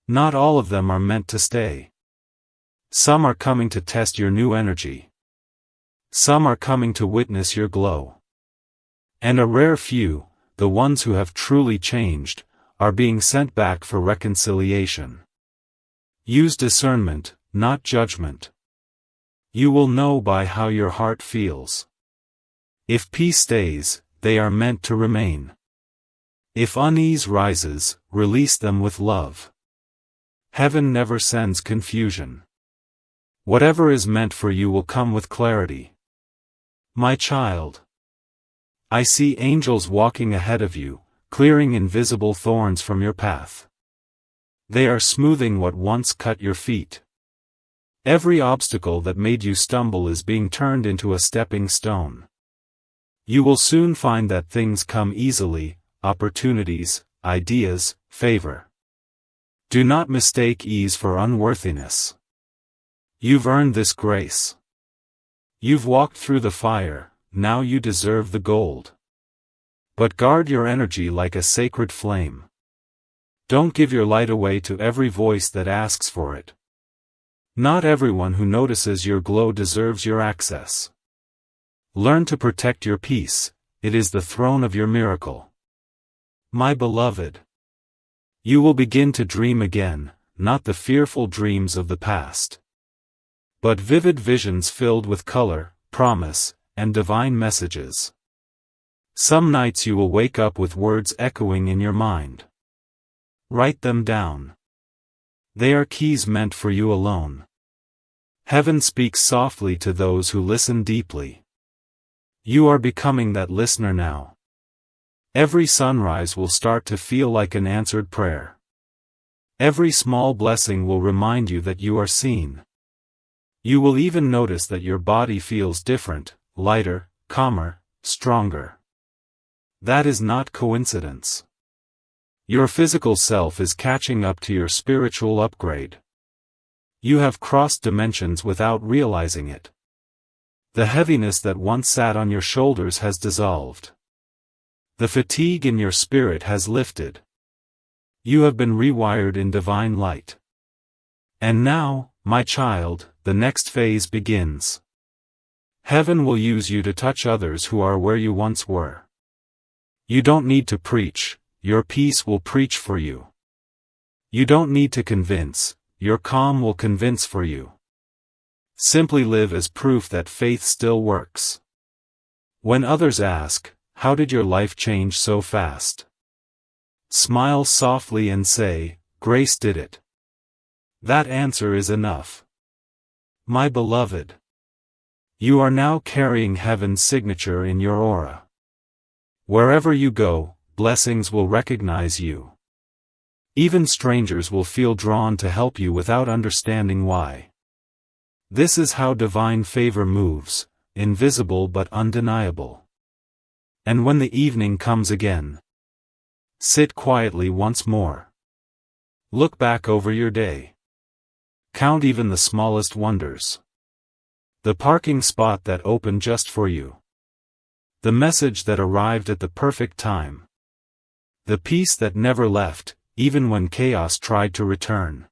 Not all of them are meant to stay. Some are coming to test your new energy. Some are coming to witness your glow. And a rare few, the ones who have truly changed, are being sent back for reconciliation. Use discernment, not judgment. You will know by how your heart feels. If peace stays, they are meant to remain. If unease rises, release them with love. Heaven never sends confusion. Whatever is meant for you will come with clarity. My child. I see angels walking ahead of you, clearing invisible thorns from your path. They are smoothing what once cut your feet. Every obstacle that made you stumble is being turned into a stepping stone. You will soon find that things come easily, opportunities, ideas, favor. Do not mistake ease for unworthiness. You've earned this grace. You've walked through the fire, now you deserve the gold. But guard your energy like a sacred flame. Don't give your light away to every voice that asks for it. Not everyone who notices your glow deserves your access. Learn to protect your peace, it is the throne of your miracle. My beloved, you will begin to dream again, not the fearful dreams of the past, but vivid visions filled with color, promise, and divine messages. Some nights you will wake up with words echoing in your mind. Write them down. They are keys meant for you alone. Heaven speaks softly to those who listen deeply. You are becoming that listener now. Every sunrise will start to feel like an answered prayer. Every small blessing will remind you that you are seen. You will even notice that your body feels different, lighter, calmer, stronger. That is not coincidence. Your physical self is catching up to your spiritual upgrade. You have crossed dimensions without realizing it. The heaviness that once sat on your shoulders has dissolved. The fatigue in your spirit has lifted. You have been rewired in divine light. And now, my child, the next phase begins. Heaven will use you to touch others who are where you once were. You don't need to preach, your peace will preach for you. You don't need to convince, your calm will convince for you. Simply live as proof that faith still works. When others ask, how did your life change so fast? Smile softly and say, grace did it. That answer is enough. My beloved, you are now carrying heaven's signature in your aura. Wherever you go, blessings will recognize you. Even strangers will feel drawn to help you without understanding why. This is how divine favor moves, invisible but undeniable. And when the evening comes again, sit quietly once more. Look back over your day. Count even the smallest wonders. The parking spot that opened just for you. The message that arrived at the perfect time. The peace that never left, even when chaos tried to return.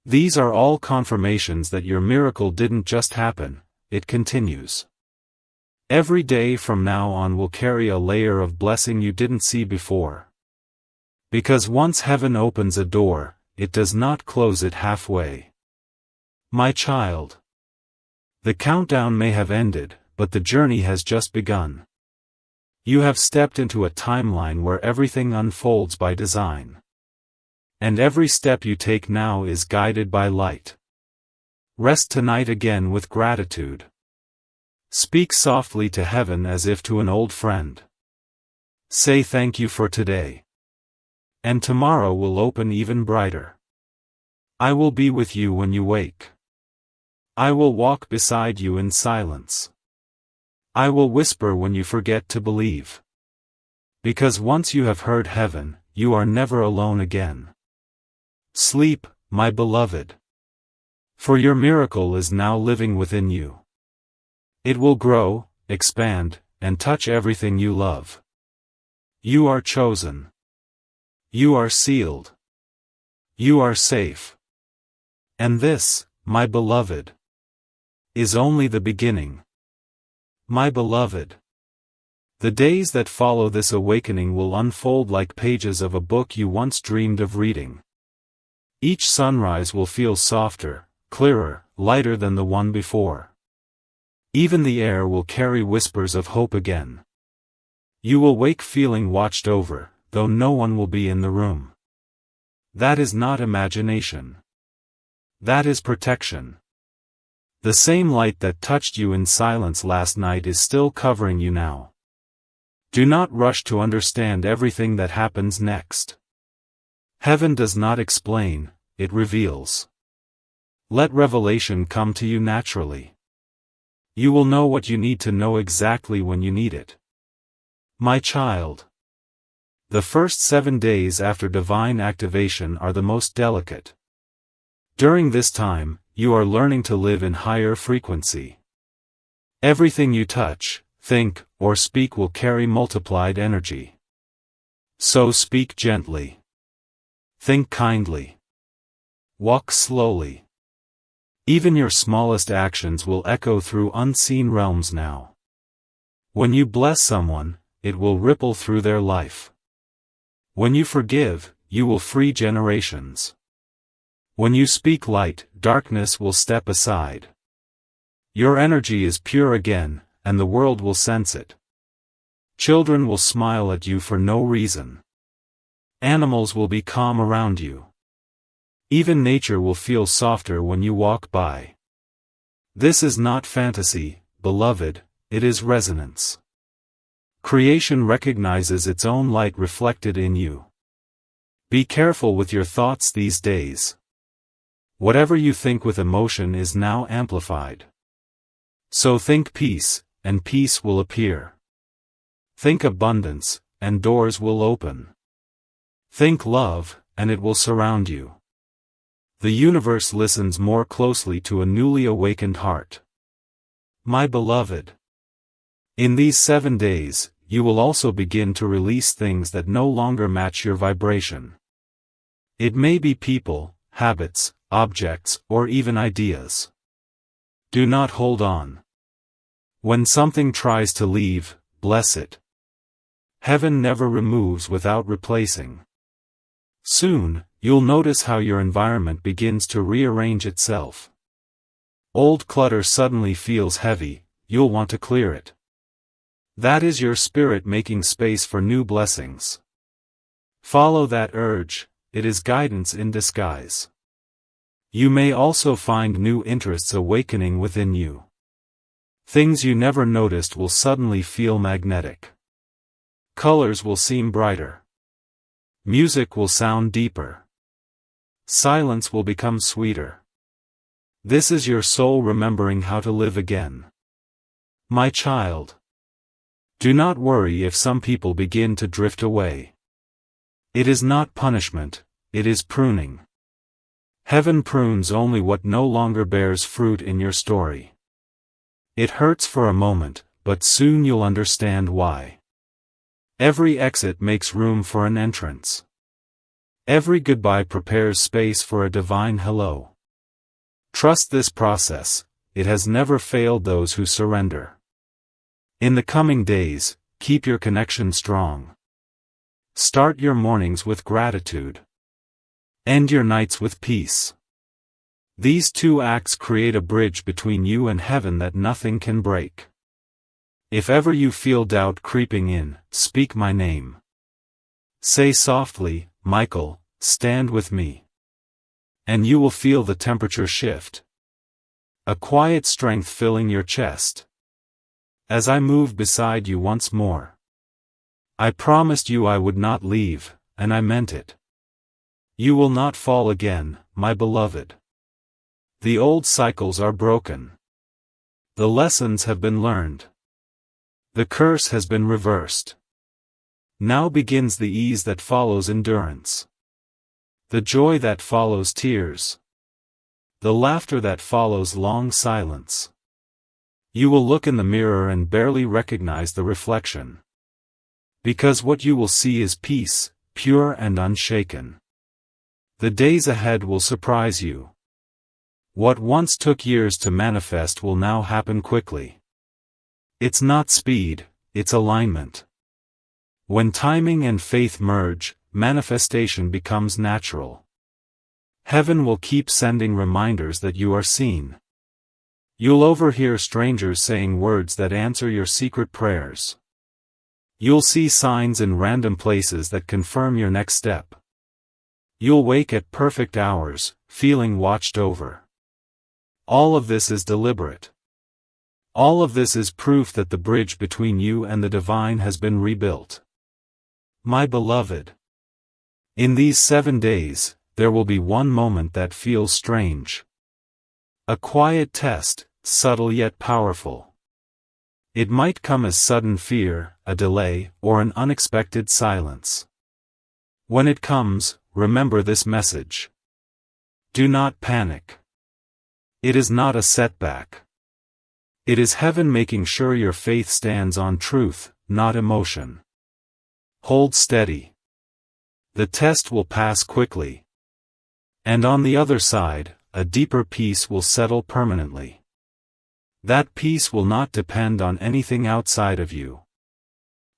These are all confirmations that your miracle didn't just happen, it continues. Every day from now on will carry a layer of blessing you didn't see before. Because once heaven opens a door, it does not close it halfway. My child, the countdown may have ended, but the journey has just begun. You have stepped into a timeline where everything unfolds by design. And every step you take now is guided by light. Rest tonight again with gratitude. Speak softly to heaven as if to an old friend. Say thank you for today. And tomorrow will open even brighter. I will be with you when you wake. I will walk beside you in silence. I will whisper when you forget to believe. Because once you have heard heaven, you are never alone again. Sleep, my beloved. For your miracle is now living within you. It will grow, expand, and touch everything you love. You are chosen. You are sealed. You are safe. And this, my beloved, is only the beginning. My beloved, the days that follow this awakening will unfold like pages of a book you once dreamed of reading. Each sunrise will feel softer, clearer, lighter than the one before. Even the air will carry whispers of hope again. You will wake feeling watched over, though no one will be in the room. That is not imagination. That is protection. The same light that touched you in silence last night is still covering you now. Do not rush to understand everything that happens next. Heaven does not explain, it reveals. Let revelation come to you naturally. You will know what you need to know exactly when you need it. My child, the first 7 days after divine activation are the most delicate. During this time, you are learning to live in higher frequency. Everything you touch, think, or speak will carry multiplied energy. So speak gently. Think kindly. Walk slowly. Even your smallest actions will echo through unseen realms now. When you bless someone, it will ripple through their life. When you forgive, you will free generations. When you speak light, darkness will step aside. Your energy is pure again, and the world will sense it. Children will smile at you for no reason. Animals will be calm around you. Even nature will feel softer when you walk by. This is not fantasy, beloved, it is resonance. Creation recognizes its own light reflected in you. Be careful with your thoughts these days. Whatever you think with emotion is now amplified. So think peace, and peace will appear. Think abundance, and doors will open. Think love, and it will surround you. The universe listens more closely to a newly awakened heart. My beloved, in these 7 days, you will also begin to release things that no longer match your vibration. It may be people, habits, objects, or even ideas. Do not hold on. When something tries to leave, bless it. Heaven never removes without replacing. Soon, you'll notice how your environment begins to rearrange itself. Old clutter suddenly feels heavy, you'll want to clear it. That is your spirit making space for new blessings. Follow that urge, it is guidance in disguise. You may also find new interests awakening within you. Things you never noticed will suddenly feel magnetic. Colors will seem brighter. Music will sound deeper. Silence will become sweeter. This is your soul remembering how to live again. My child. Do not worry if some people begin to drift away. It is not punishment, it is pruning. Heaven prunes only what no longer bears fruit in your story. It hurts for a moment, but soon you'll understand why. Every exit makes room for an entrance. Every goodbye prepares space for a divine hello. Trust this process, it has never failed those who surrender. In the coming days, keep your connection strong. Start your mornings with gratitude. End your nights with peace. These 2 acts create a bridge between you and heaven that nothing can break. If ever you feel doubt creeping in, speak my name. Say softly, Michael, stand with me. And you will feel the temperature shift. A quiet strength filling your chest. As I move beside you once more. I promised you I would not leave, and I meant it. You will not fall again, my beloved. The old cycles are broken. The lessons have been learned. The curse has been reversed. Now begins the ease that follows endurance. The joy that follows tears. The laughter that follows long silence. You will look in the mirror and barely recognize the reflection. Because what you will see is peace, pure and unshaken. The days ahead will surprise you. What once took years to manifest will now happen quickly. It's not speed, it's alignment. When timing and faith merge, manifestation becomes natural. Heaven will keep sending reminders that you are seen. You'll overhear strangers saying words that answer your secret prayers. You'll see signs in random places that confirm your next step. You'll wake at perfect hours, feeling watched over. All of this is deliberate. All of this is proof that the bridge between you and the divine has been rebuilt. My beloved. In these 7 days, there will be one moment that feels strange. A quiet test, subtle yet powerful. It might come as sudden fear, a delay, or an unexpected silence. When it comes, remember this message. Do not panic. It is not a setback. It is heaven making sure your faith stands on truth, not emotion. Hold steady. The test will pass quickly. And on the other side, a deeper peace will settle permanently. That peace will not depend on anything outside of you.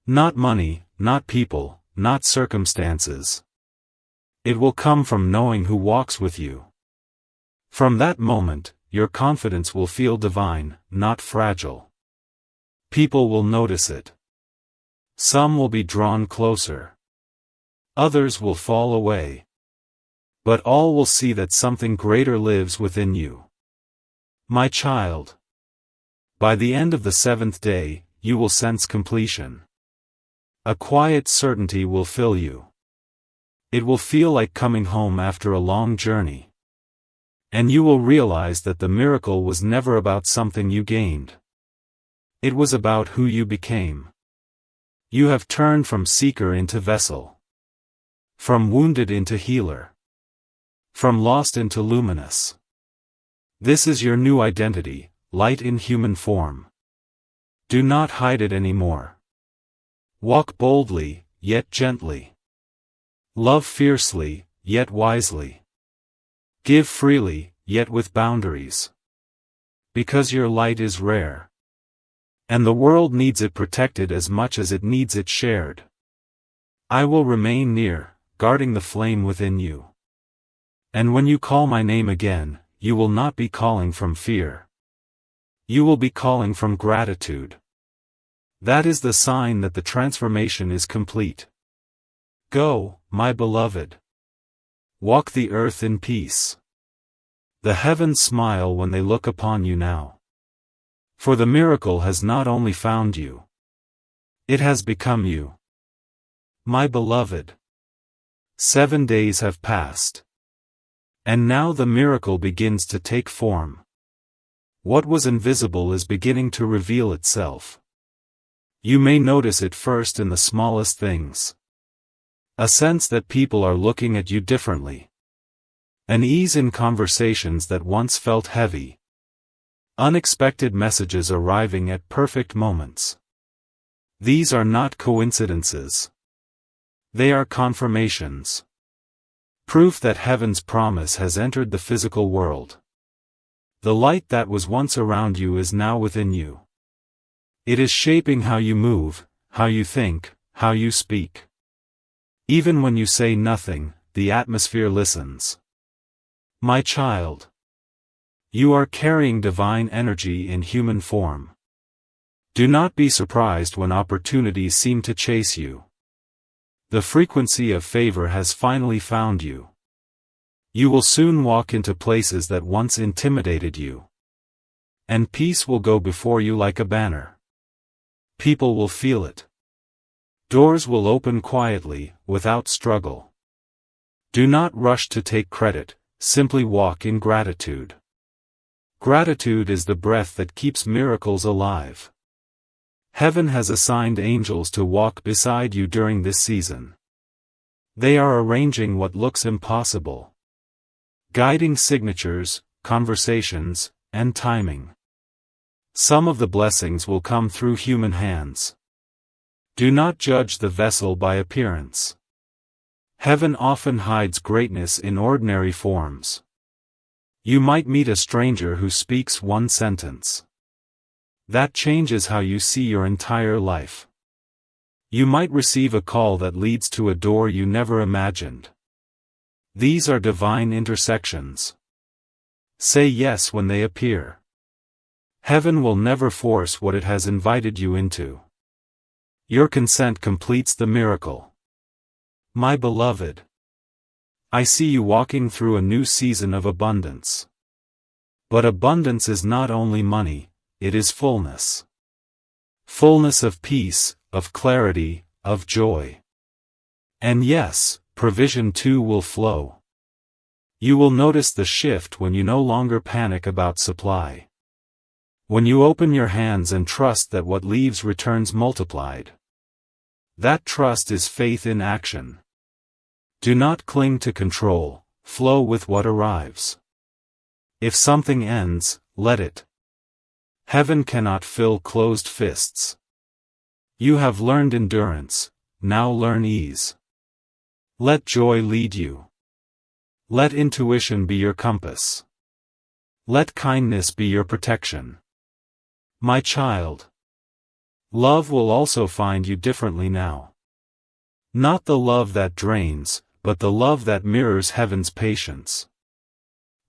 Not money, not people, not circumstances. It will come from knowing who walks with you. From that moment, your confidence will feel divine, not fragile. People will notice it. Some will be drawn closer. Others will fall away. But all will see that something greater lives within you. My child. By the end of the 7th day, you will sense completion. A quiet certainty will fill you. It will feel like coming home after a long journey. And you will realize that the miracle was never about something you gained. It was about who you became. You have turned from seeker into vessel. From wounded into healer. From lost into luminous. This is your new identity, light in human form. Do not hide it anymore. Walk boldly, yet gently. Love fiercely, yet wisely. Give freely, yet with boundaries. Because your light is rare. And the world needs it protected as much as it needs it shared. I will remain near, guarding the flame within you. And when you call my name again, you will not be calling from fear. You will be calling from gratitude. That is the sign that the transformation is complete. Go, my beloved. Walk the earth in peace. The heavens smile when they look upon you now. For the miracle has not only found you. It has become you. My beloved. 7 days have passed. And now the miracle begins to take form. What was invisible is beginning to reveal itself. You may notice it first in the smallest things. A sense that people are looking at you differently. An ease in conversations that once felt heavy. Unexpected messages arriving at perfect moments. These are not coincidences. They are confirmations. Proof that heaven's promise has entered the physical world. The light that was once around you is now within you. It is shaping how you move, how you think, how you speak. Even when you say nothing, the atmosphere listens. My child. You are carrying divine energy in human form. Do not be surprised when opportunities seem to chase you. The frequency of favor has finally found you. You will soon walk into places that once intimidated you. And peace will go before you like a banner. People will feel it. Doors will open quietly, without struggle. Do not rush to take credit, simply walk in gratitude. Gratitude is the breath that keeps miracles alive. Heaven has assigned angels to walk beside you during this season. They are arranging what looks impossible. Guiding signatures, conversations, and timing. Some of the blessings will come through human hands. Do not judge the vessel by appearance. Heaven often hides greatness in ordinary forms. You might meet a stranger who speaks one sentence. That changes how you see your entire life. You might receive a call that leads to a door you never imagined. These are divine intersections. Say yes when they appear. Heaven will never force what it has invited you into. Your consent completes the miracle. My beloved. I see you walking through a new season of abundance. But abundance is not only money, it is fullness. Fullness of peace, of clarity, of joy. And yes, provision too will flow. You will notice the shift when you no longer panic about supply. When you open your hands and trust that what leaves returns multiplied. That trust is faith in action. Do not cling to control, flow with what arrives. If something ends, let it. Heaven cannot fill closed fists. You have learned endurance, now learn ease. Let joy lead you. Let intuition be your compass. Let kindness be your protection. My child. Love will also find you differently now. Not the love that drains, but the love that mirrors heaven's patience.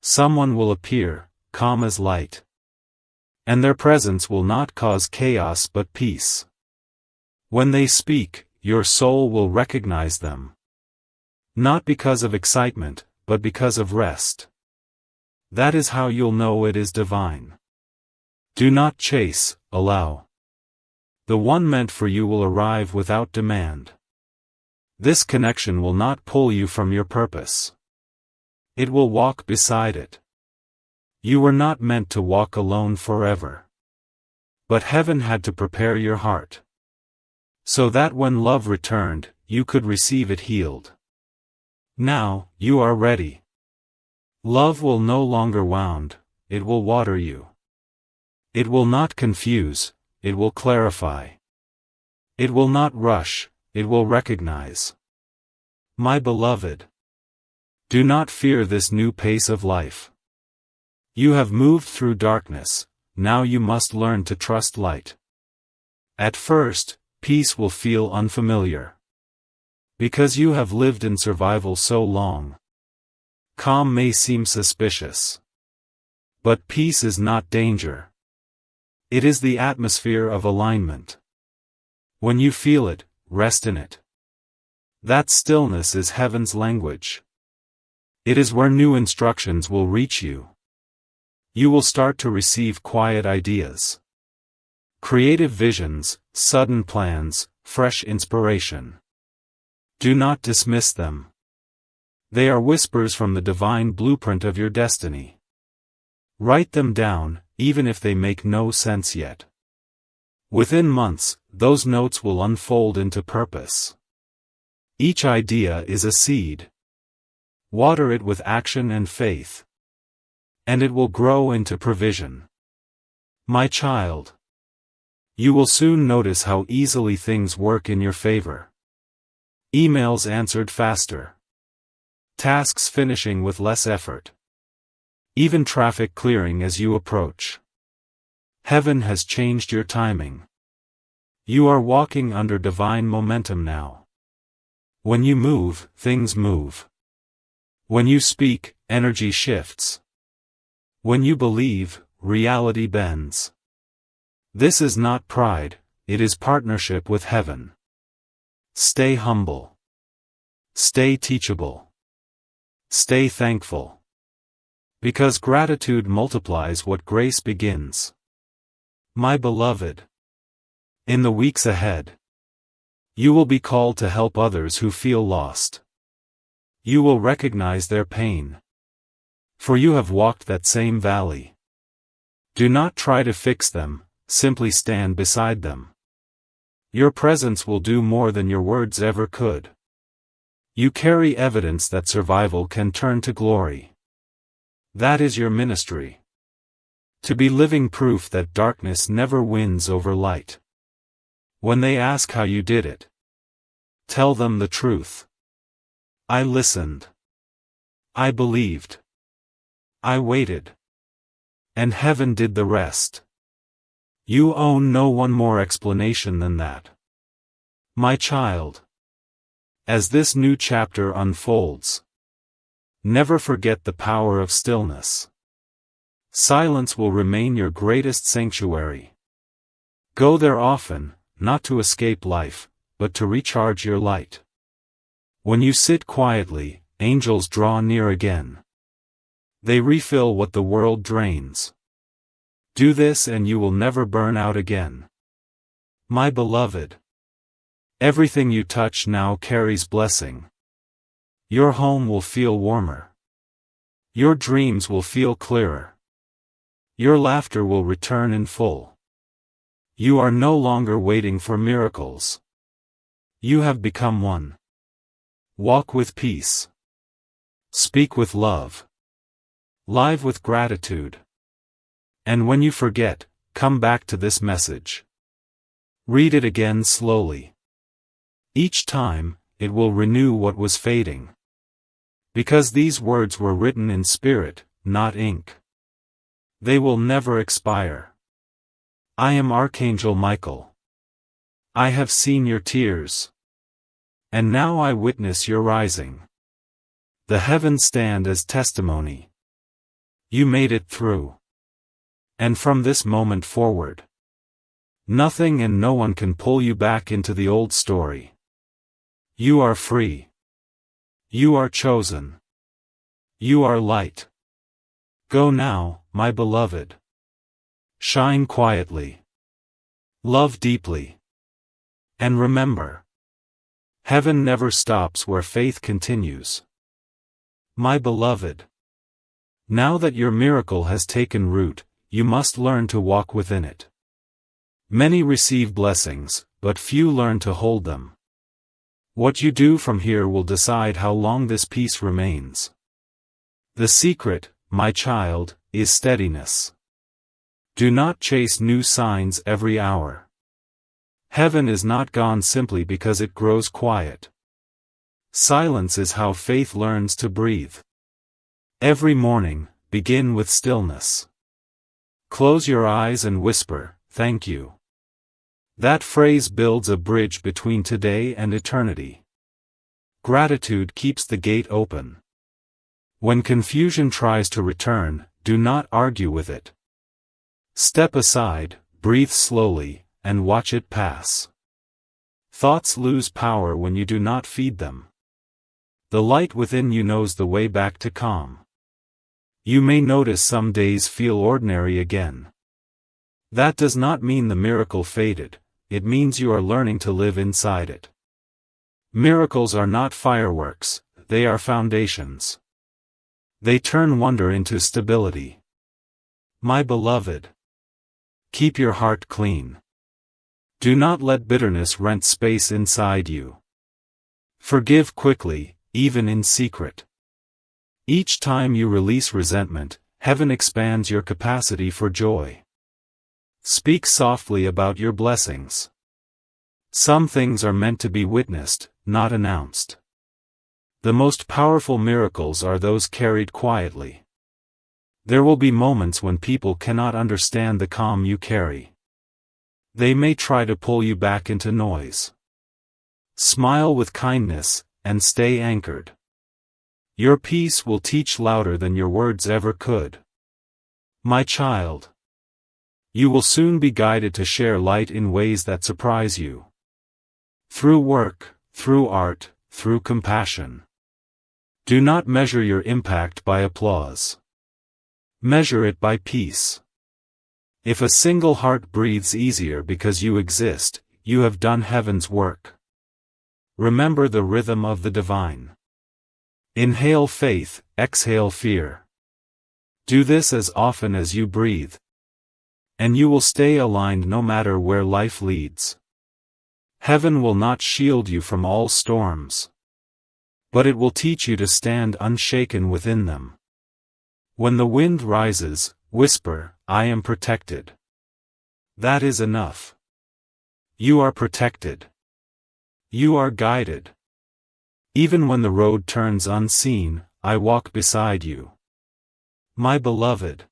Someone will appear, calm as light. And their presence will not cause chaos but peace. When they speak, your soul will recognize them. Not because of excitement, but because of rest. That is how you'll know it is divine. Do not chase, allow. The one meant for you will arrive without demand. This connection will not pull you from your purpose. It will walk beside it. You were not meant to walk alone forever. But heaven had to prepare your heart. So that when love returned, you could receive it healed. Now, you are ready. Love will no longer wound, it will water you. It will not confuse, it will clarify. It will not rush, it will recognize. My beloved. Do not fear this new pace of life. You have moved through darkness, now you must learn to trust light. At first, peace will feel unfamiliar. Because you have lived in survival so long. Calm may seem suspicious. But peace is not danger. It is the atmosphere of alignment. When you feel it, rest in it. That stillness is heaven's language. It is where new instructions will reach you. You will start to receive quiet ideas. Creative visions, sudden plans, fresh inspiration. Do not dismiss them. They are whispers from the divine blueprint of your destiny. Write them down, even if they make no sense yet. Within months, those notes will unfold into purpose. Each idea is a seed. Water it with action and faith. And it will grow into provision. My child. You will soon notice how easily things work in your favor. Emails answered faster. Tasks finishing with less effort. Even traffic clearing as you approach. Heaven has changed your timing. You are walking under divine momentum now. When you move, things move. When you speak, energy shifts. When you believe, reality bends. This is not pride, it is partnership with heaven. Stay humble. Stay teachable. Stay thankful. Because gratitude multiplies what grace begins. My beloved. In the weeks ahead, you will be called to help others who feel lost. You will recognize their pain. For you have walked that same valley. Do not try to fix them, simply stand beside them. Your presence will do more than your words ever could. You carry evidence that survival can turn to glory. That is your ministry. To be living proof that darkness never wins over light. When they ask how you did it, tell them the truth. I listened. I believed. I waited. And heaven did the rest. You owe no one more explanation than that. My child. As this new chapter unfolds, never forget the power of stillness. Silence will remain your greatest sanctuary. Go there often, not to escape life, but to recharge your light. When you sit quietly, angels draw near again. They refill what the world drains. Do this and you will never burn out again. My beloved. Everything you touch now carries blessing. Your home will feel warmer. Your dreams will feel clearer. Your laughter will return in full. You are no longer waiting for miracles. You have become one. Walk with peace. Speak with love. Live with gratitude. And when you forget, come back to this message. Read it again slowly. Each time, it will renew what was fading. Because these words were written in spirit, not ink. They will never expire. I am Archangel Michael. I have seen your tears. And now I witness your rising. The heavens stand as testimony. You made it through. And from this moment forward, nothing and no one can pull you back into the old story. You are free. You are chosen. You are light. Go now, my beloved. Shine quietly. Love deeply. And remember, heaven never stops where faith continues. My beloved, now that your miracle has taken root, you must learn to walk within it. Many receive blessings, but few learn to hold them. What you do from here will decide how long this peace remains. The secret, my child, is steadiness. Do not chase new signs every hour. Heaven is not gone simply because it grows quiet. Silence is how faith learns to breathe. Every morning, begin with stillness. Close your eyes and whisper, "Thank you." That phrase builds a bridge between today and eternity. Gratitude keeps the gate open. When confusion tries to return, do not argue with it. Step aside, breathe slowly, and watch it pass. Thoughts lose power when you do not feed them. The light within you knows the way back to calm. You may notice some days feel ordinary again. That does not mean the miracle faded, it means you are learning to live inside it. Miracles are not fireworks, they are foundations. They turn wonder into stability. My beloved, keep your heart clean. Do not let bitterness rent space inside you. Forgive quickly, even in secret. Each time you release resentment, heaven expands your capacity for joy. Speak softly about your blessings. Some things are meant to be witnessed, not announced. The most powerful miracles are those carried quietly. There will be moments when people cannot understand the calm you carry. They may try to pull you back into noise. Smile with kindness, and stay anchored. Your peace will teach louder than your words ever could. My child, you will soon be guided to share light in ways that surprise you. Through work, through art, through compassion. Do not measure your impact by applause. Measure it by peace. If a single heart breathes easier because you exist, you have done heaven's work. Remember the rhythm of the divine. Inhale faith, exhale fear. Do this as often as you breathe. And you will stay aligned no matter where life leads. Heaven will not shield you from all storms. But it will teach you to stand unshaken within them. When the wind rises, whisper, "I am protected." That is enough. You are protected. You are guided. Even when the road turns unseen, I walk beside you. My beloved,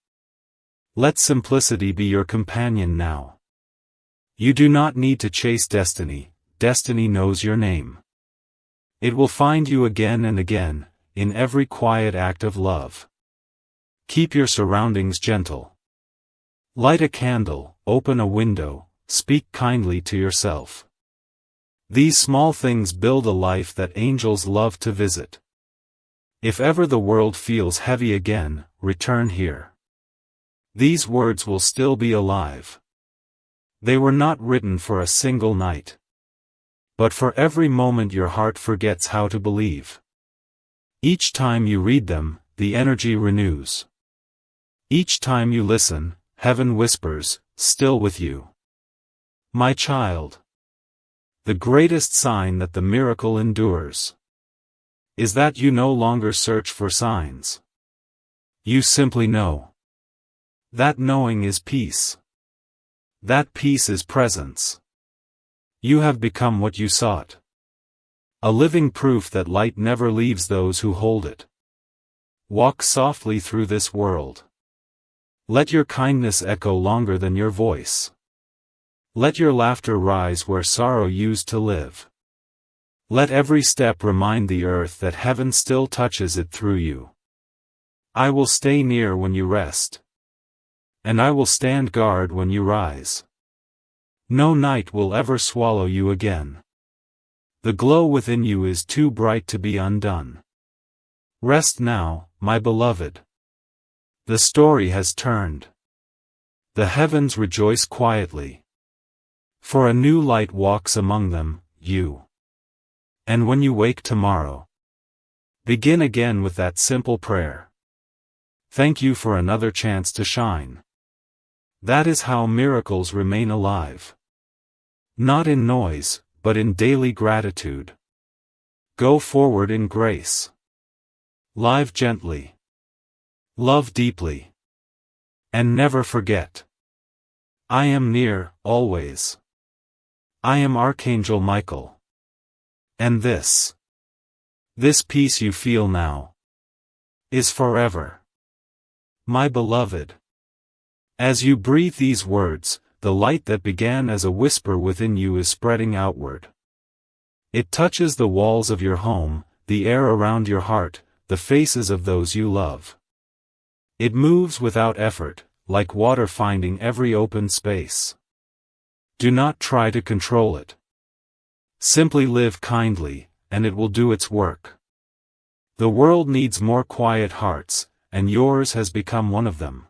let simplicity be your companion now. You do not need to chase destiny, destiny knows your name. It will find you again and again, in every quiet act of love. Keep your surroundings gentle. Light a candle, open a window, speak kindly to yourself. These small things build a life that angels love to visit. If ever the world feels heavy again, return here. These words will still be alive. They were not written for a single night, but for every moment your heart forgets how to believe. Each time you read them, the energy renews. Each time you listen, heaven whispers, "Still with you." My child, the greatest sign that the miracle endures is that you no longer search for signs. You simply know. That knowing is peace. That peace is presence. You have become what you sought. A living proof that light never leaves those who hold it. Walk softly through this world. Let your kindness echo longer than your voice. Let your laughter rise where sorrow used to live. Let every step remind the earth that heaven still touches it through you. I will stay near when you rest. And I will stand guard when you rise. No night will ever swallow you again. The glow within you is too bright to be undone. Rest now, my beloved. The story has turned. The heavens rejoice quietly. For a new light walks among them, you. And when you wake tomorrow, begin again with that simple prayer. Thank you for another chance to shine. That is how miracles remain alive. Not in noise, but in daily gratitude. Go forward in grace. Live gently. Love deeply. And never forget. I am near, always. I am Archangel Michael. And this peace you feel now, is forever. My beloved. As you breathe these words, the light that began as a whisper within you is spreading outward. It touches the walls of your home, the air around your heart, the faces of those you love. It moves without effort, like water finding every open space. Do not try to control it. Simply live kindly, and it will do its work. The world needs more quiet hearts, and yours has become one of them.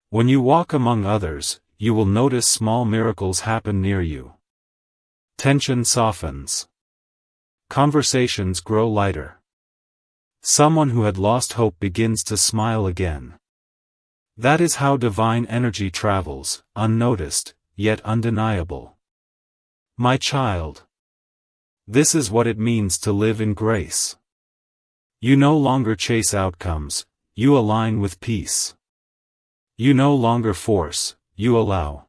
When you walk among others, you will notice small miracles happen near you. Tension softens. Conversations grow lighter. Someone who had lost hope begins to smile again. That is how divine energy travels, unnoticed, yet undeniable. My child. This is what it means to live in grace. You no longer chase outcomes, you align with peace. You no longer force, you allow.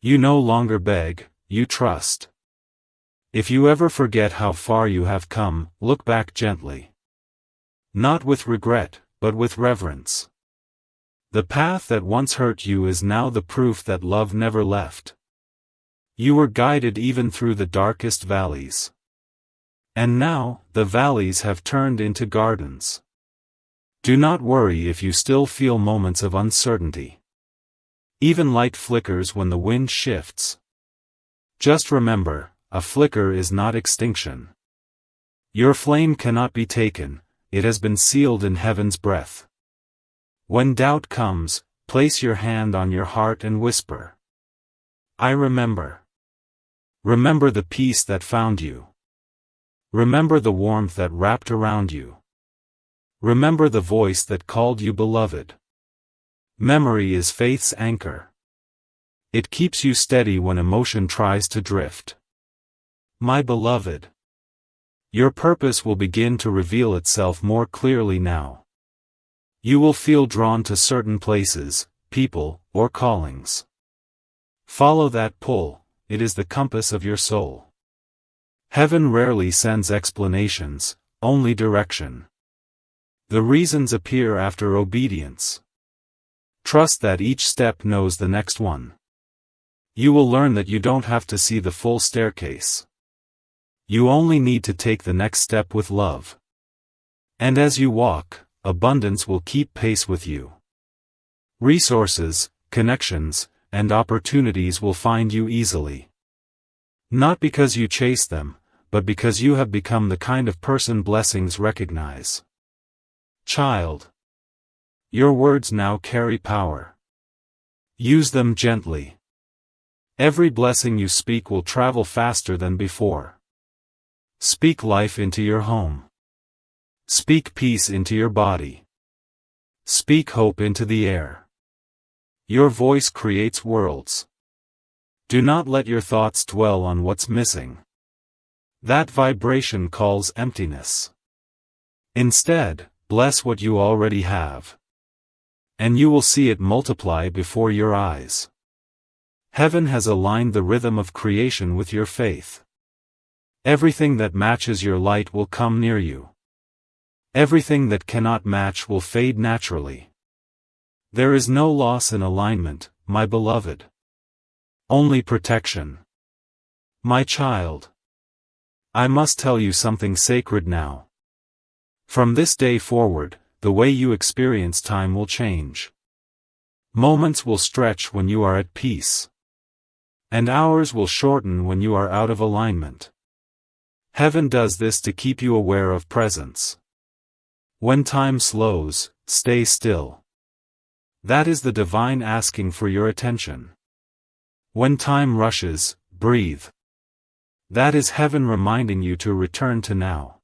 You no longer beg, you trust. If you ever forget how far you have come, look back gently. Not with regret, but with reverence. The path that once hurt you is now the proof that love never left. You were guided even through the darkest valleys. And now, the valleys have turned into gardens. Do not worry if you still feel moments of uncertainty. Even light flickers when the wind shifts. Just remember, a flicker is not extinction. Your flame cannot be taken, it has been sealed in heaven's breath. When doubt comes, place your hand on your heart and whisper. I remember. Remember the peace that found you. Remember the warmth that wrapped around you. Remember the voice that called you beloved. Memory is faith's anchor. It keeps you steady when emotion tries to drift. My beloved. Your purpose will begin to reveal itself more clearly now. You will feel drawn to certain places, people, or callings. Follow that pull, it is the compass of your soul. Heaven rarely sends explanations, only direction. The reasons appear after obedience. Trust that each step knows the next one. You will learn that you don't have to see the full staircase. You only need to take the next step with love. And as you walk, abundance will keep pace with you. Resources, connections, and opportunities will find you easily. Not because you chase them, but because you have become the kind of person blessings recognize. Child. Your words now carry power. Use them gently. Every blessing you speak will travel faster than before. Speak life into your home. Speak peace into your body. Speak hope into the air. Your voice creates worlds. Do not let your thoughts dwell on what's missing. That vibration calls emptiness. Instead, bless what you already have. And you will see it multiply before your eyes. Heaven has aligned the rhythm of creation with your faith. Everything that matches your light will come near you. Everything that cannot match will fade naturally. There is no loss in alignment, my beloved. Only protection. My child. I must tell you something sacred now. From this day forward, the way you experience time will change. Moments will stretch when you are at peace. And hours will shorten when you are out of alignment. Heaven does this to keep you aware of presence. When time slows, stay still. That is the divine asking for your attention. When time rushes, breathe. That is heaven reminding you to return to now.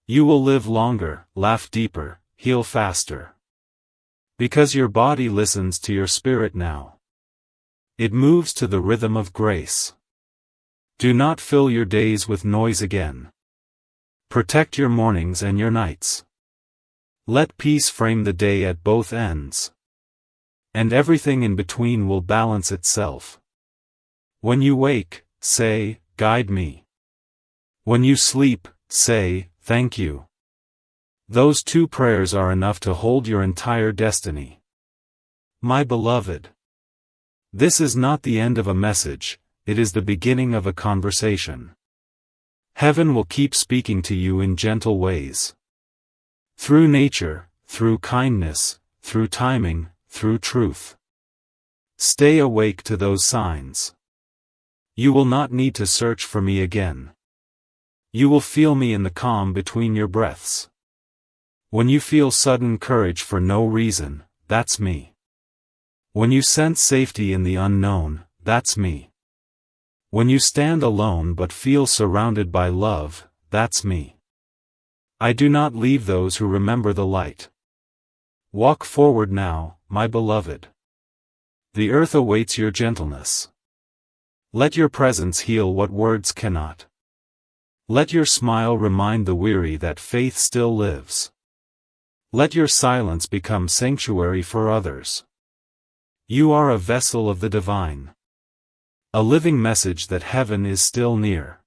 You will live longer, laugh deeper, heal faster. Because your body listens to your spirit now. It moves to the rhythm of grace. Do not fill your days with noise again. Protect your mornings and your nights. Let peace frame the day at both ends. And everything in between will balance itself. When you wake, say, guide me. When you sleep, say, thank you. Those two prayers are enough to hold your entire destiny. My beloved. This is not the end of a message, it is the beginning of a conversation. Heaven will keep speaking to you in gentle ways. Through nature, through kindness, through timing, through truth. Stay awake to those signs. You will not need to search for me again. You will feel me in the calm between your breaths. When you feel sudden courage for no reason, that's me. When you sense safety in the unknown, that's me. When you stand alone but feel surrounded by love, that's me. I do not leave those who remember the light. Walk forward now, my beloved. The earth awaits your gentleness. Let your presence heal what words cannot. Let your smile remind the weary that faith still lives. Let your silence become sanctuary for others. You are a vessel of the divine. A living message that heaven is still near.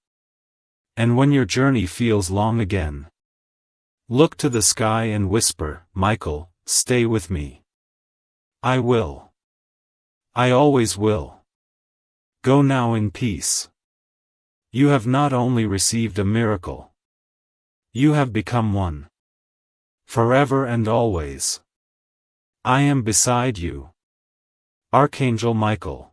And when your journey feels long again, look to the sky and whisper, Michael, stay with me. I will. I always will. Go now in peace. You have not only received a miracle. You have become one. Forever and always. I am beside you. Archangel Michael.